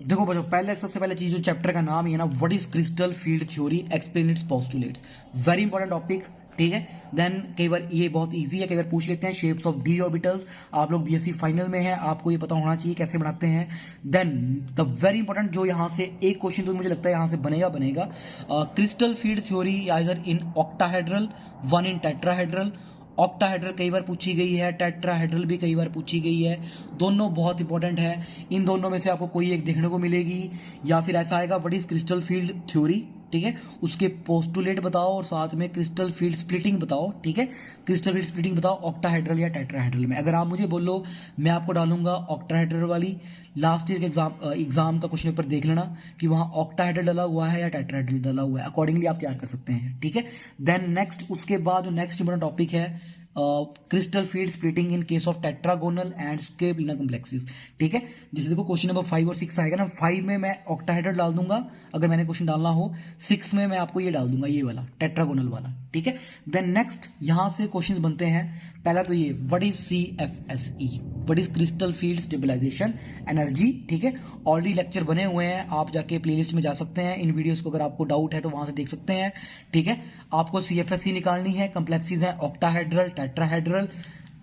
देखो बच्चों, सबसे पहले चीज जो चैप्टर का नाम है ना, what is crystal field theory, explain it's postulates, very important topic. ठीक है, देन कई बार ये बहुत इजी है, कई बार पूछ लेते हैं शेप्स ऑफ डी ऑर्बिटल्स। आप लोग BSc फाइनल में है, आपको ये पता होना चाहिए कैसे बनाते हैं। देन द वेरी इंपॉर्टेंट जो यहाँ से एक क्वेश्चन तो मुझे लगता है यहाँ से बनेगा crystal field theory either in octahedral, one in tetrahedral. Octahedral कई बार पूछी गई है, टेट्राहेड्रल भी कई बार पूछी गई है, दोनों बहुत इंपॉर्टेंट है। इन दोनों में से आपको कोई एक देखने को मिलेगी, या फिर ऐसा आएगा what is crystal field theory. ठीक है, उसके पोस्टुलेट बताओ और साथ में क्रिस्टल फील्ड स्प्लिटिंग बताओ। ठीक है, क्रिस्टल फील्ड स्प्लिटिंग बताओ ऑक्टाहेड्रल या टेट्राहेड्रल में। अगर आप मुझे बोलो, मैं आपको डालूंगा ऑक्टाहेड्रल वाली। लास्ट ईयर के एग्जाम का क्वेश्चन पेपर देख लेना कि वहां ऑक्टाहेड्रल डाला हुआ है या टेट्राहेड्रल डाला हुआ है, अकॉर्डिंगली आप तैयार कर सकते हैं। ठीक है, देन नेक्स्ट उसके बाद जो नेक्स्ट इंपॉर्टेंट टॉपिक है crystal field splitting in case of tetragonal and square planar complexes. ठीक है, जैसे देखो क्वेश्चन नंबर 5 और 6 आएगा ना, 5 में मैं ऑक्टाहेड्रल डाल दूंगा अगर मैंने क्वेश्चन डालना हो, 6 में मैं आपको ये डाल दूंगा ये वाला टेट्रागोनल वाला। ठीक है, देन नेक्स्ट यहां से क्वेश्चन बनते हैं। पहला तो ये what is CFSE, what is crystal field stabilisation energy. ठीक है, ऑलरेडी लेक्चर बने हुए हैं, आप जाके प्लेलिस्ट में जा सकते हैं, इन वीडियोस को अगर आपको डाउट है तो वहां से देख सकते हैं। ठीक है, आपको CFSE निकालनी है, कॉम्प्लेक्सेस है ऑक्टाहेड्रल, टेट्राहेड्रल।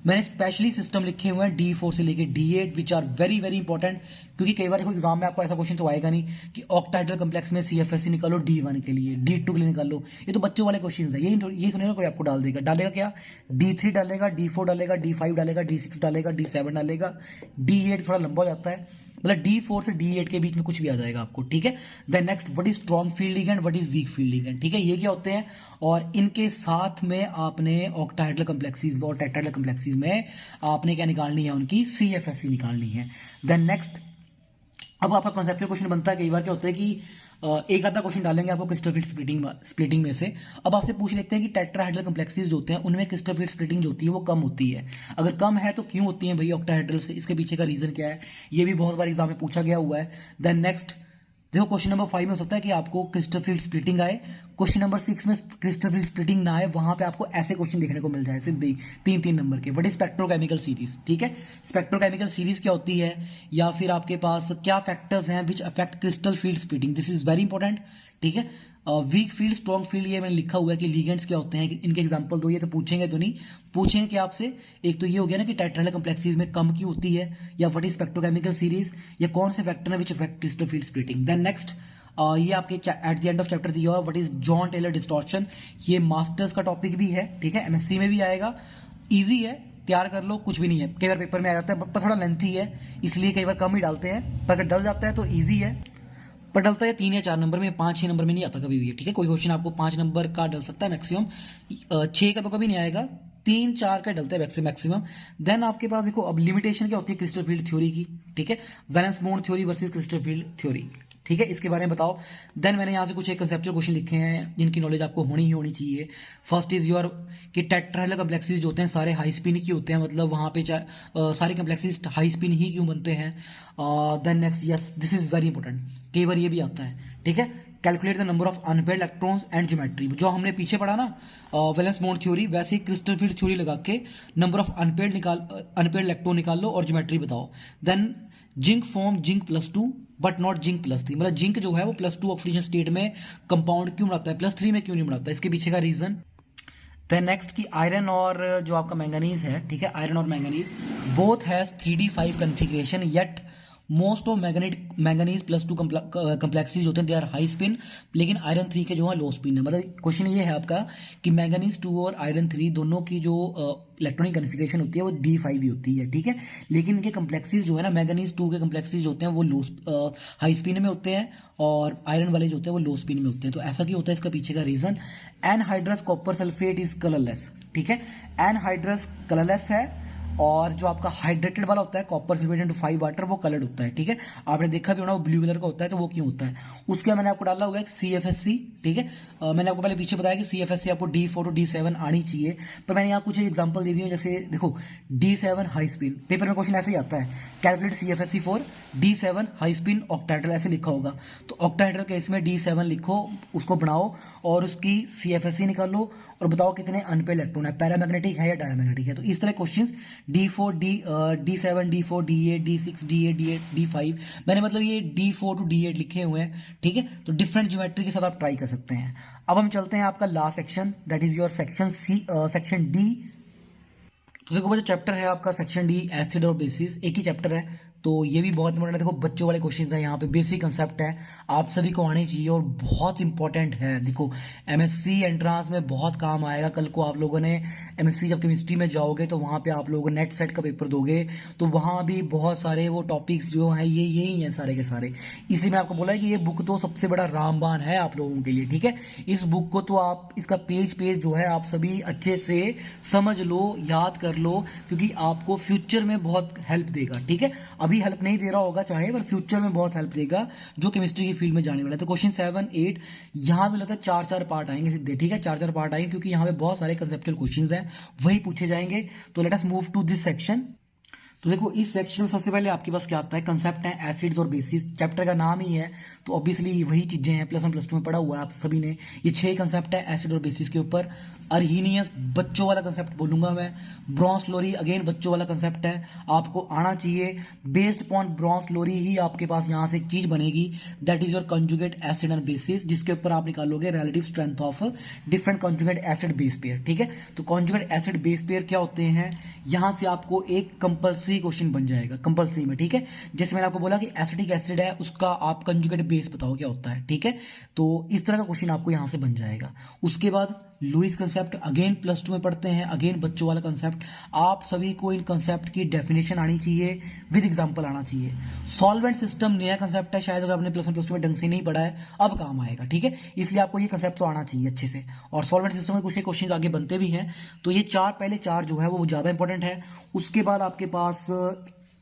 मैंने स्पेशली सिस्टम लिखे हुए हैं D4 से लेके D8 which are very very important, क्योंकि कई बार देखो एग्जाम में आपको ऐसा क्वेश्चन तो आएगा नहीं कि ऑक्टाहेड्रल कॉम्प्लेक्स में CFSE निकालो D1 के लिए, D2 के लिए निकाल लो। ये तो बच्चों वाले क्वेश्चन है, यही सुनेगा कोई आपको डालेगा क्या, D3 डालेगा, D4 डालेगा, D5 डालेगा, D6 डालेगा, D7 डालेगा, D8 थोड़ा लंबा हो जाता है, मतलब D4 से D8 के बीच में कुछ भी आ जाएगा आपको। ठीक है, then next what is strong field ligand, what is weak field ligand. ठीक है, ये क्या होते हैं, और इनके साथ में आपने ऑक्टाहेड्रल कॉम्प्लेक्सेस और टेट्राहेड्रल कॉम्प्लेक्सेस में आपने क्या निकालनी है, उनकी CFSE निकालनी है। देन नेक्स्ट अब आपका कॉन्सेप्चुअल क्वेश्चन बनता है, कई बार क्या होता है कि एक आधा क्वेश्चन डालेंगे आपको क्रिस्टल फील्ड स्प्लिटिंग में से। अब आपसे पूछ लेते हैं कि टेट्राहेड्रल कॉम्प्लेक्सेस जो होते हैं उनमें क्रिस्टल फील्ड स्प्लिटिंग जो होती है वो कम होती है। अगर कम है तो क्यों होती है भाई ऑक्टाहेड्रल से, इसके पीछे का रीजन क्या है, ये भी बहुत बार एग्जाम में पूछा गया हुआ है। देन नेक्स्ट देखो क्वेश्चन नंबर 5 में हो सकता है कि आपको क्रिस्टल फील्ड स्प्लिटिंग आए, क्वेश्चन नंबर 6 में क्रिस्टल फील्ड स्प्लिटिंग ना आए, वहां पे आपको ऐसे क्वेश्चन देखने को मिल जाए सिर्फ 3 नंबर के। What is spectrochemical series. ठीक है, स्पेक्ट्रोकेमिकल सीरीज क्या होती है, या फिर आपके पास क्या फैक्टर्स हैं विच affect crystal field splitting, this is very important. ठीक है, वीक फील्ड स्ट्रॉन्ग फील्ड ये मैंने लिखा हुआ है कि लिगेंड्स क्या होते हैं, इनके एग्जांपल दो, ये तो पूछेंगे तो नहीं, पूछेंगे कि आपसे एक तो ये हो गया ना कि टेट्राहेड्रल कॉम्प्लेक्सेस में कम क्यों होती है, या व्हाट इज स्पेक्ट्रोकेमिकल सीरीज, या कौन से फैक्टर है which affect crystal field splitting. Then next ये आपके at the end of chapter दिया हुआ what is Jahn Teller distortion, ये मास्टर्स का टॉपिक भी है। ठीक है, MSc में भी आएगा, इजी है, तैयार कर लो, कुछ भी नहीं है। कई बार पेपर में आ जाता है पर थोड़ा लेंथी है, इसलिए कई बार कम ही डालते हैं, पर अगर डल जाता है तो ईजी है, पर डलता है 3 या 4 नंबर में, 5-6 नंबर में नहीं आता कभी भी। ठीक है, कोई क्वेश्चन आपको 5 नंबर का डल सकता है मैक्सिमम, 6 का तो कभी नहीं आएगा, 3-4 का डलता है मैक्सिमम। देन आपके पास देखो अब लिमिटेशन क्या होती है क्रिस्टल फील्ड थ्योरी की, ठीक है, valence bond theory versus crystal field theory, ठीक है, इसके बारे में बताओ। देन मैंने यहाँ से कुछ एक कंसेप्चुअल क्वेश्चन लिखे हैं जिनकी नॉलेज आपको होनी ही होनी चाहिए। फर्स्ट इज योर कि टेट्राहेड्रल कॉम्प्लेक्सेस जो होते हैं सारे हाई स्पिन की होते हैं, मतलब वहाँ पे सारे कॉम्प्लेक्सेस हाई स्पिन ही क्यों बनते हैं। Then next, yes this is very important, कई बार ये भी आता है, ठीक है, calculate the number of unpaired electrons and geometry, जो हमने पीछे पढ़ा ना वैलेंस बॉन्ड थ्योरी, वैसे ही क्रिस्टल फील्ड थ्योरी लगा के नंबर ऑफ अनपेयर्ड इलेक्ट्रॉन निकाल लो और ज्योमेट्री बताओ। Then zinc form zinc +2 but not zinc +3, मतलब जिंक जो है वो +2 ऑक्सीजन स्टेट में कंपाउंड क्यों बनाता है, +3 में क्यों नहीं बनाता, इसके पीछे का रीजन। देन नेक्स्ट की आयरन और जो आपका मैंगनीज है, ठीक है, आयरन और manganese both has 3d5 configuration, yet most of manganese +2 complexes होते हैं दे आर हाई स्पिन, लेकिन आयरन 3 के जो है लो स्पिन है। मतलब क्वेश्चन ये है आपका कि मैंगनीज 2 और आयरन 3 दोनों की जो इलेक्ट्रॉनिक कन्फिग्रेशन होती है वो D5 ही होती है, ठीक है, लेकिन इनके कम्प्लेक्सेस जो है ना, मैंगनीज 2 के कम्प्लेक्सेस जो होते हैं वो लो हाई स्पिन में होते हैं और आयरन वाले जो होते हैं वो लो स्पिन में होते हैं। तो ऐसा क्यों होता है, इसका पीछे का reason, anhydrous copper sulphate is colourless, ठीक है, एनहाइड्रस कलरलेस है और जो आपका हाइड्रेटेड वाला होता है कॉपर सल्फेट इनटू 5 वाटर वो कलर्ड होता है, ठीक है, आपने देखा भी होना वो ब्लू कलर का होता है, तो वो क्यों होता है। उसके बाद मैंने आपको डाला हुआ है CFSC, ठीक है, मैंने आपको पहले पीछे बताया कि CFSC आपको D4 to D7 आनी चाहिए, पर मैंने यहाँ कुछ एग्जांपल दे दी हूँ, जैसे देखो D7 हाई स्पिन, पेपर में क्वेश्चन ऐसे ही आता है, calculate CFSC for D7 high spin octahedral, ऐसे लिखा होगा, तो ऑक्टाहेड्रल केस में D7 लिखो, उसको बनाओ और उसकी CFSC निकालो और बताओ कितने अनपेयर्ड इलेक्ट्रॉन है, पैरामैग्नेटिक है या डायमैग्नेटिक है। तो इस तरह questions D4 D7 D4 D8 D6 D8 D8 D5, मैंने मतलब ये D4 to D8 लिखे हुए हैं, ठीक है, तो डिफरेंट ज्योमेट्री के साथ आप ट्राई कर सकते हैं। अब हम चलते हैं आपका last section, that is your section D। तो देखो जो चैप्टर है आपका सेक्शन D एसिड और बेसिस, एक ही चैप्टर है, तो ये भी बहुत इंपॉर्टेंट है। देखो बच्चों वाले क्वेश्चंस हैं यहाँ पे, बेसिक कंसेप्ट है, आप सभी को आने चाहिए और बहुत इंपॉर्टेंट है। देखो MSc एंट्रांस में बहुत काम आएगा, कल को आप लोगों ने MSc जब केमिस्ट्री में जाओगे तो वहाँ पे आप लोग नेट सेट का पेपर दोगे, तो वहाँ भी बहुत सारे वो टॉपिक्स जो हैं ये यही हैं सारे के सारे, इसलिए मैं आपको बोला है कि ये बुक तो सबसे बड़ा रामबाण है आप लोगों के लिए, ठीक है, इस बुक को तो आप इसका पेज जो है आप सभी अच्छे से समझ लो, याद कर लो, क्योंकि आपको फ्यूचर में बहुत हेल्प देगा, ठीक है, अभी हेल्प नहीं दे रहा होगा चाहे, पर फ्यूचर में बहुत हेल्प देगा जो केमिस्ट्री की फील्ड में जाने वाला है। तो क्वेश्चन 7, 8 यहाँ पे लगता है 4-4 पार्ट आएंगे सीधे, ठीक है, 4-4 पार्ट आएंगे क्योंकि यहाँ पे बहुत सारे कंसेप्चुअल क्वेश्चंस हैं वही पूछे जाएंगे। तो let us move to this section. तो देखो इस सेक्शन में सबसे पहले आपके पास क्या आता है, कंसेप्ट है एसिड्स और बेसिस, चैप्टर का नाम ही है तो ऑब्वियसली वही चीजें हैं, +1 +2 में पढ़ा हुआ है आप सभी ने। ये 6 कंसेप्ट है एसिड और बेसिस के ऊपर। अर्हीनियस बच्चों वाला कंसेप्ट बोलूंगा मैं, ब्रॉन्ज लोरी अगेन बच्चों वाला कंसेप्ट है, आपको आना चाहिए। बेस्ड अपॉन ब्रॉन्ज लोरी ही आपके पास यहाँ से एक चीज बनेगी, that is your conjugate acid and bases, जिसके ऊपर आप निकालोगे relative strength of different conjugate acid base pair, ठीक है। तो कंजुगेट एसिड बेस पेयर क्या होते हैं, यहाँ से आपको एक कंपल्सरी क्वेश्चन बन जाएगा कंपल्सरी में, ठीक है। जैसे मैंने आपको बोला कि एसिटिक एसिड है, उसका आप कंजुगेट बेस बताओ क्या होता है, ठीक है, तो इस तरह का क्वेश्चन आपको यहाँ से बन जाएगा। उसके बाद लुईस कंसेप्ट अगेन +2 में पढ़ते हैं, अगेन बच्चों वाला कंसेप्ट, आप सभी को इन कंसेप्ट की डेफिनेशन आनी चाहिए, विद एग्जांपल आना चाहिए। सॉल्वेंट सिस्टम नया कंसेप्ट है, शायद अगर आपने +1 +2 में ढंग से नहीं पढ़ा है अब काम आएगा, ठीक है, इसलिए आपको ये कंसेप्ट तो आना चाहिए अच्छे से। और सॉल्वेंट सिस्टम में कुछ क्वेश्चन आगे बनते भी हैं, तो ये पहले चार जो है वो ज्यादा इंपॉर्टेंट है। उसके बाद आपके पास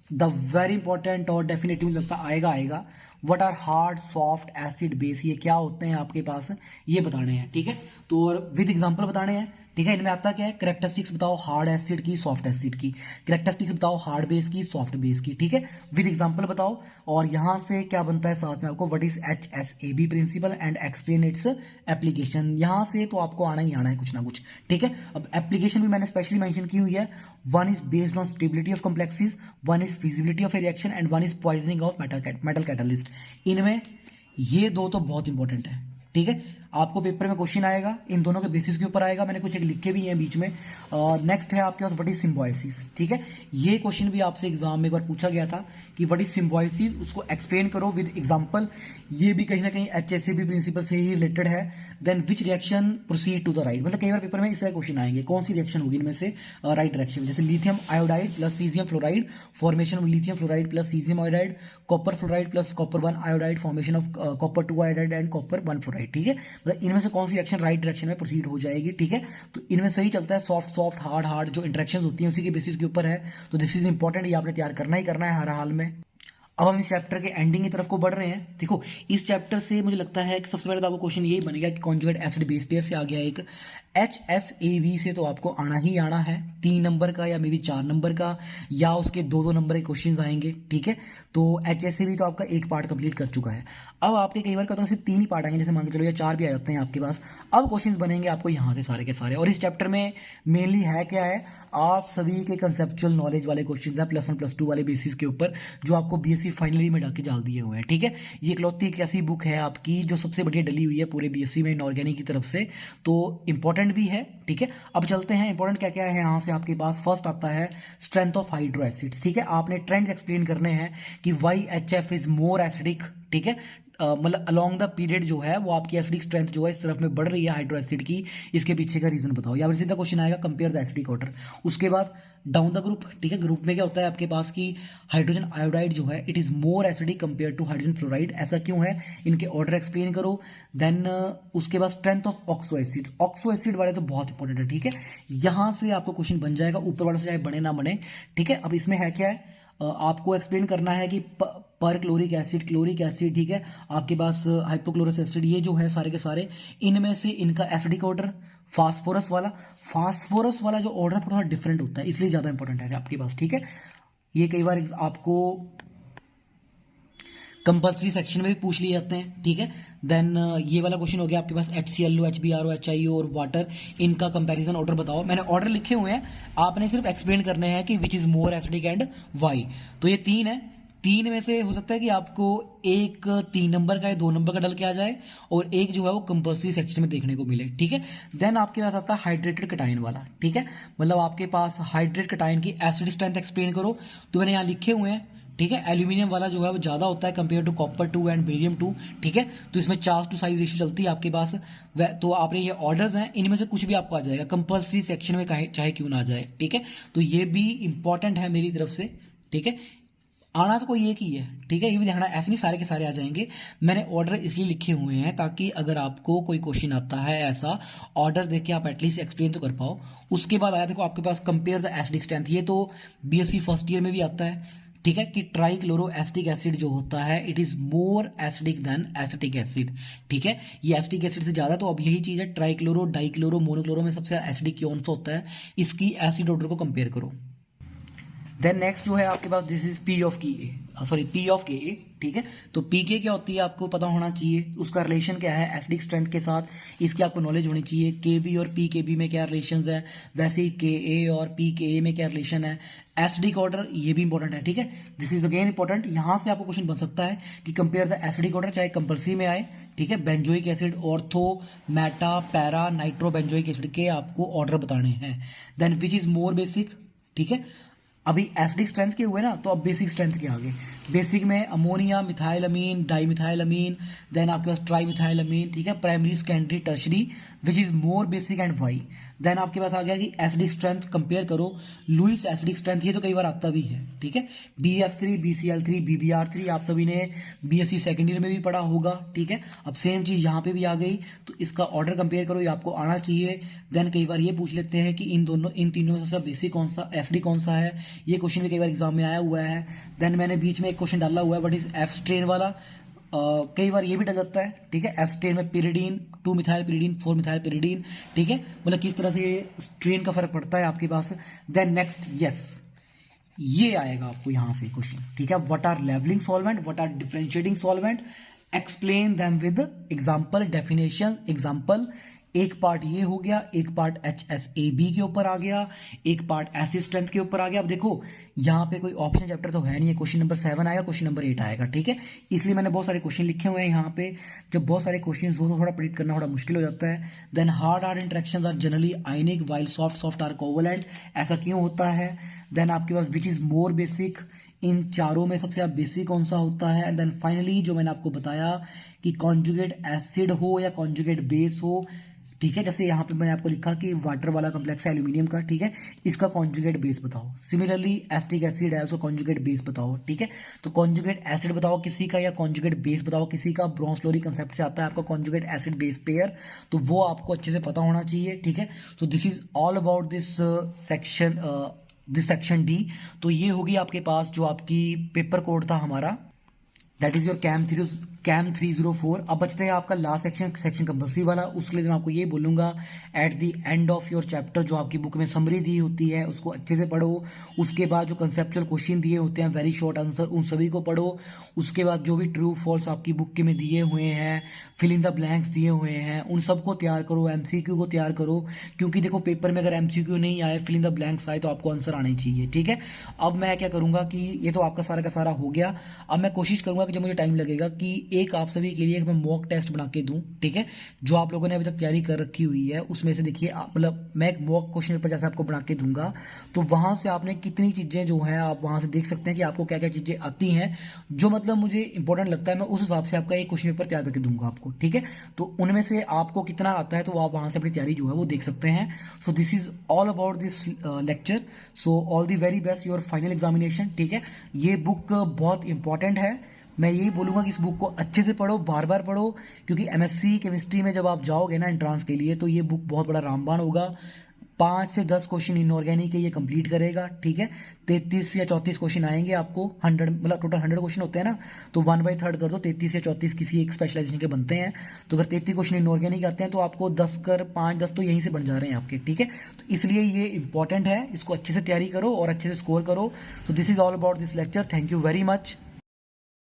द वेरी इंपॉर्टेंट और डेफिनेटली लगता आएगा what are hard soft acid base, ये क्या होते हैं आपके पास ये बताने हैं, ठीक है, तो और विद एग्जांपल बताने हैं, ठीक है। इनमें आता क्या है, करेक्टरिस्टिक्स बताओ हार्ड एसिड की सॉफ्ट एसिड की, करेक्टरिस्टिक्स बताओ हार्ड बेस की सॉफ्ट बेस की, ठीक है, विद एग्जांपल बताओ। और यहां से क्या बनता है साथ में आपको what is HSAB principle and explain its application, यहां से तो आपको आना ही आना है कुछ ना कुछ, ठीक है। अब एप्लीकेशन भी मैंने स्पेशली मेंशन की हुई है, one is based on stability of complexes, one is feasibility of A reaction and one is poisoning of metal catalyst. इनमें ये दो तो बहुत इंपॉर्टेंट है, ठीक है, आपको पेपर में क्वेश्चन आएगा, इन दोनों के बेसिस के ऊपर आएगा, मैंने कुछ एक लिखे भी हैं बीच में। नेक्स्ट है आपके पास व्हाट इज सिम्बोसिस, ठीक है, ये क्वेश्चन भी आपसे एग्जाम में एक बार पूछा गया था कि व्हाट इज सिम्बोसिस, उसको एक्सप्लेन करो विद एग्जांपल, ये भी कहीं ना कहीं HSAB प्रिंसिपल से ही रिलेटेड है। Then which reaction proceed to the right, मतलब कई बार पेपर में इस तरह क्वेश्चन आएंगे, कौन सी रिएक्शन होगी इनमें से राइट डायरेक्शन में, जैसे lithium iodide plus caesium fluoride, formation of lithium fluoride plus caesium iodide, copper fluoride plus copper 1 iodide, formation of copper 2 iodide and copper 1 fluoride, ठीक है, मतलब इनमें से कौन सी रिएक्शन राइट डायरेक्शन में प्रोसीड हो जाएगी, ठीक है। तो इनमें सही चलता है सॉफ्ट सॉफ्ट, हार्ड हार्ड जो इंटरेक्शन होती हैं उसी के बेसिस के ऊपर है। तो दिस इज इंपॉर्टेंट, ये आपने तैयार करना ही करना है हर हाल में। अब हम इस चैप्टर के एंडिंग की तरफ को बढ़ रहे हैं। देखो इस चैप्टर से मुझे लगता है कि सबसे पहले तो आपको क्वेश्चन यही बनेगा कि कॉन्जुगेट एसिड बेस पेयर से आ गया एक, HSAV से तो आपको आना ही आना है, 3 नंबर का या मे बी 4 नंबर का, या उसके 2-2 नंबर के क्वेश्चन आएंगे, ठीक है। तो HSAV तो आपका एक पार्ट कंप्लीट कर चुका है। अब आपके कई बार कहता हूँ सिर्फ 3 ही पार्ट आएंगे, जैसे मान के चलो या 4 भी आ जाते हैं आपके पास। अब क्वेश्चन बनेंगे आपको यहाँ से सारे के सारे, और इस चैप्टर में मेनली है क्या है, आप सभी के कंसेप्चुअल नॉलेज वाले क्वेश्चंस हैं +1 +2 वाले बेसिस के ऊपर, जो आपको बीएससी फाइनली में डाल के डाल दिए हुए हैं, ठीक है। ये इकलौती एक ऐसी बुक है आपकी जो सबसे बढ़िया डली हुई है पूरे बीएससी में इनऑर्गेनिक की तरफ से, तो इंपॉर्टेंट भी है, ठीक है। अब चलते हैं इंपॉर्टेंट क्या क्या है यहाँ से आपके पास। फर्स्ट आता है स्ट्रेंथ ऑफ हाइड्रो एसिड्स, ठीक है। आपने ट्रेंड्स एक्सप्लेन करने हैं कि why HF is more acidic, ठीक है। मतलब अलोंग द पीरियड जो है वो आपकी एसिडिक स्ट्रेंथ जो है इस तरफ में बढ़ रही है हाइड्रो एसिड की, इसके पीछे का रीजन बताओ, या फिर सीधा क्वेश्चन आएगा कंपेयर द एसिडिक वाटर। उसके बाद डाउन द ग्रुप, ठीक है। ग्रुप में क्या होता है आपके पास की हाइड्रोजन आयोडाइड जो है it is more acidic compare to hydrogen fluoride, ऐसा क्यों है, इनके ऑर्डर एक्सप्लेन करो। देन उसके बाद strength of oxo acid, oxo acid वाले तो बहुत इंपॉर्टेंट है, ठीक है। यहां से आपको क्वेश्चन बन जाएगा, ऊपर वाले से चाहे बने ना बने, ठीक है। अब इसमें है क्या है, आपको एक्सप्लेन करना है कि पर क्लोरिक एसिड, ठीक है, आपके पास हाइपोक्लोरस एसिड, ये जो है सारे के सारे इनमें से इनका एसिडिक ऑर्डर, फास्फोरस वाला जो ऑर्डर थोड़ा डिफरेंट होता है, इसलिए ज्यादा इंपॉर्टेंट है आपके पास, ठीक है। ये कई बार आपको कंपल्सरी सेक्शन में भी पूछ लिए जाते हैं, ठीक है। देन ये वाला क्वेश्चन हो गया आपके पास HClO, HBRO, HIO और वाटर, इनका कंपैरिजन ऑर्डर बताओ। मैंने ऑर्डर लिखे हुए हैं, आपने सिर्फ एक्सप्लेन करने हैं कि which is more acidic and why. तो ये 3 है, 3 में से हो सकता है कि आपको एक 3 नंबर का या 2 नंबर का डल के आ जाए, और एक जो है वो कंपल्सरी सेक्शन में देखने को मिले, ठीक है। देन आपके पास आता है हाइड्रेटेड कटाइन वाला, ठीक है। मतलब आपके पास हाइड्रेट कटाइन की एसिड स्ट्रेंथ एक्सप्लेन करो, तो मैंने यहाँ लिखे हुए हैं, ठीक है। एल्यूमिनियम वाला जो है वो ज्यादा होता है compare to copper 2 and barium 2, ठीक है। तो इसमें चार्ज टू साइज रेशियो चलती है आपके पास। तो आपने ये ऑर्डर्स हैं, इनमें से कुछ भी आपको आ जाएगा कंपल्सरी सेक्शन में, चाहे क्यों ना आ जाए, ठीक है। तो ये भी इंपॉर्टेंट है मेरी तरफ से, ठीक है। आना तो कोई एक ही है, ठीक है, ये भी देखना, ऐसे नहीं सारे के सारे आ जाएंगे। मैंने ऑर्डर इसलिए लिखे हुए हैं ताकि अगर आपको कोई क्वेश्चन आता है ऐसा, ऑर्डर देख के आप एटलीस्ट एक्सप्लेन तो कर पाओ। उसके बाद आया देखो आपके पास कंपेयर द एसिडिक स्ट्रेंथ, ये तो बीएससी फर्स्ट ईयर में भी आता है, ठीक है, कि ट्राइक्लोरो एसिटिक एसिड जो होता है it is more acidic then acetic acid, ठीक है। ये एसिटिक एसिड से ज्यादा, तो अब यही चीज है, ट्राइक्लोरो, डाइक्लोरो, मोनोक्लोरो में सबसे एसिडिक कौन सा होता है, इसकी एसिड ऑर्डर को कंपेयर करो। देन नेक्स्ट जो है आपके पास this is P of Ka, ठीक है। तो Pk क्या होती है आपको पता होना चाहिए, उसका रिलेशन क्या है एसिडिक स्ट्रेंथ के साथ, इसकी आपको नॉलेज होनी चाहिए। Kb और Pkb में क्या रिलेशन है, वैसे ही Ka और Pka में क्या रिलेशन है। एसिडिक ऑर्डर ये भी इंपॉर्टेंट है, ठीक है। दिस इज अगेन इंपॉर्टेंट, यहां से आपको क्वेश्चन बन सकता है कि कंपेयर द एसिडिक ऑर्डर, चाहे कंपल्सरी में आए, ठीक है। Benzoic acid, ortho, meta, para, nitro benzoic acid के आपको ऑर्डर बताने हैं। Then which is more basic, ठीक है। अभी एसिडिक स्ट्रेंथ के हुए ना, तो अब बेसिक स्ट्रेंथ के आगे, बेसिक में अमोनिया, मिथाइलअमीन, डाइमिथाइलअमीन, देन आपके पास ट्राइमिथाइलअमीन, ठीक है। Primary, secondary, tertiary, which is more basic and why. देन आपके पास आ गया कि एसिडिक स्ट्रेंथ कंपेयर करो, लुइस एसिडिक स्ट्रेंथ, ये तो कई बार आता भी है, ठीक है। BF3, BCl3, BBr3 आप सभी ने बीएससी सेकेंड ईयर में भी पढ़ा होगा, ठीक है। अब सेम चीज यहाँ पे भी आ गई, तो इसका ऑर्डर कंपेयर करो, ये आपको आना चाहिए। देन कई बार ये पूछ लेते हैं कि इन तीनों में सबसे बेसिक कौन सा, एफडी कौन सा है, ये क्वेश्चन भी कई बार एग्जाम में आया हुआ है। देन मैंने बीच में एक क्वेश्चन डाला हुआ है व्हाट इज एफ स्ट्रेन वाला, कई बार ये भी डल जाता है, ठीक है। एफ स्ट्रेन में pyridine, 2 methyl pyridine, 4 methyl pyridine, ठीक है। मतलब किस तरह से स्ट्रेन का फर्क पड़ता है आपके पास। देन नेक्स्ट यस, ये आएगा आपको यहां से क्वेश्चन, ठीक है। What are levelling solvent, what are differentiating solvent, explain them with example, definition, example. एक पार्ट ये हो गया, एक पार्ट HSAB के ऊपर आ गया, एक पार्ट एसिड स्ट्रेंथ के ऊपर आ गया। अब देखो यहाँ पे कोई ऑप्शन चैप्टर तो है नहीं है, क्वेश्चन नंबर 7 आएगा, क्वेश्चन नंबर 8 आएगा, ठीक है। इसलिए मैंने बहुत सारे क्वेश्चन लिखे हुए हैं यहाँ पे, जब बहुत सारे क्वेश्चन हो तो थोड़ा प्रिडिक्ट करना थोड़ा मुश्किल हो जाता है। Then hard interactions are generally ionic while soft are covalent, ऐसा क्यों होता है। देन आपके पास विच इज मोर बेसिक, इन चारों में सबसे बेसिक कौन सा होता है। एंड देन फाइनली जो मैंने आपको बताया कि कॉन्जुगेट एसिड हो या कॉन्जुगेट बेस हो, ठीक है। जैसे यहाँ पे मैंने आपको लिखा कि वाटर वाला कॉम्प्लेक्स है एल्यूमिनियम का, ठीक है, इसका कॉन्जुगेट बेस बताओ। सिमिलरली एसिटिक एसिड है, उसका कॉन्जुगेट बेस बताओ, ठीक है। तो कॉन्जुगेट एसिड बताओ किसी का, या कॉन्जुगेट बेस बताओ किसी का। ब्रोंसलोरी कंसेप्ट से आता है आपका कॉन्जुगेट एसिड बेस पेयर, तो वो आपको अच्छे से पता होना चाहिए, ठीक है। तो this is all about this section D. तो ये होगी आपके पास जो आपकी पेपर कोड था हमारा, दैट इज योर कैम 304। अब बचते हैं आपका लास्ट सेक्शन कंपल्सरी वाला। उसके लिए मैं आपको ये बोलूंगा, eight the end of your chapter जो आपकी बुक में समरी दी होती है उसको अच्छे से पढ़ो। उसके बाद जो कंसेप्चुअल क्वेश्चन दिए होते हैं, वेरी शॉर्ट आंसर, उन सभी को पढ़ो। उसके बाद जो भी ट्रू फॉल्स आपकी बुक में दिए हुए हैं, फिल इन द ब्लैंक्स दिए हुए हैं, उन सबको तैयार करो। एमसीक्यू को तैयार करो, क्योंकि देखो पेपर में अगर एमसीक्यू नहीं आए, फिल इन द ब्लैंक्स आए, तो आपको आंसर आने चाहिए, ठीक है। अब मैं क्या करूंगा कि ये तो आपका सारा का सारा हो गया। अब मैं कोशिश करूंगा कि जब मुझे टाइम लगेगा कि एक आप सभी के लिए मैं मॉक टेस्ट बना के दूं, ठीक है। जो आप लोगों ने अभी तक तैयारी कर रखी हुई है उसमें से देखिए, मतलब मैं एक मॉक क्वेश्चन पेपर जैसे आपको बना के दूंगा, तो वहां से आपने कितनी चीजें जो है आप वहां से देख सकते हैं कि आपको क्या क्या चीजें आती हैं, जो मतलब मुझे इंपॉर्टेंट लगता है, मैं उस हिसाब से आपका एक क्वेश्चन पेपर तैयार करके दूंगा आपको, ठीक है। तो उनमें से आपको कितना आता है तो आप वहां से अपनी तैयारी जो है वो देख सकते हैं। So this is all about this lecture. So all the very best your final examination, ठीक है। ये बुक बहुत इंपॉर्टेंट है। मैं यही बोलूंगा कि इस बुक को अच्छे से पढ़ो, बार बार पढ़ो, क्योंकि एमएससी केमिस्ट्री में जब आप जाओगे ना एंट्रांस के लिए, तो ये बुक बहुत बड़ा रामबाण होगा। 5 से 10 क्वेश्चन इनऑर्गेनिक के ये कंप्लीट करेगा, ठीक है। 33 या 34 क्वेश्चन आएंगे आपको, 100 मतलब टोटल 100 क्वेश्चन होते हैं ना, तो 1/3 कर दो, 33 या 34 किसी एक स्पेशलाइजेशन के बनते हैं। तो अगर 33 क्वेश्चन इनऑर्गेनिक आते हैं तो आपको 10 कर 5-10 तो यहीं से बन जा रहे हैं आपके, ठीक है। तो इसलिए ये इंपॉर्टेंट है, इसको अच्छे से तैयारी करो और अच्छे से स्कोर करो। So this is all about this lecture. Thank you very much.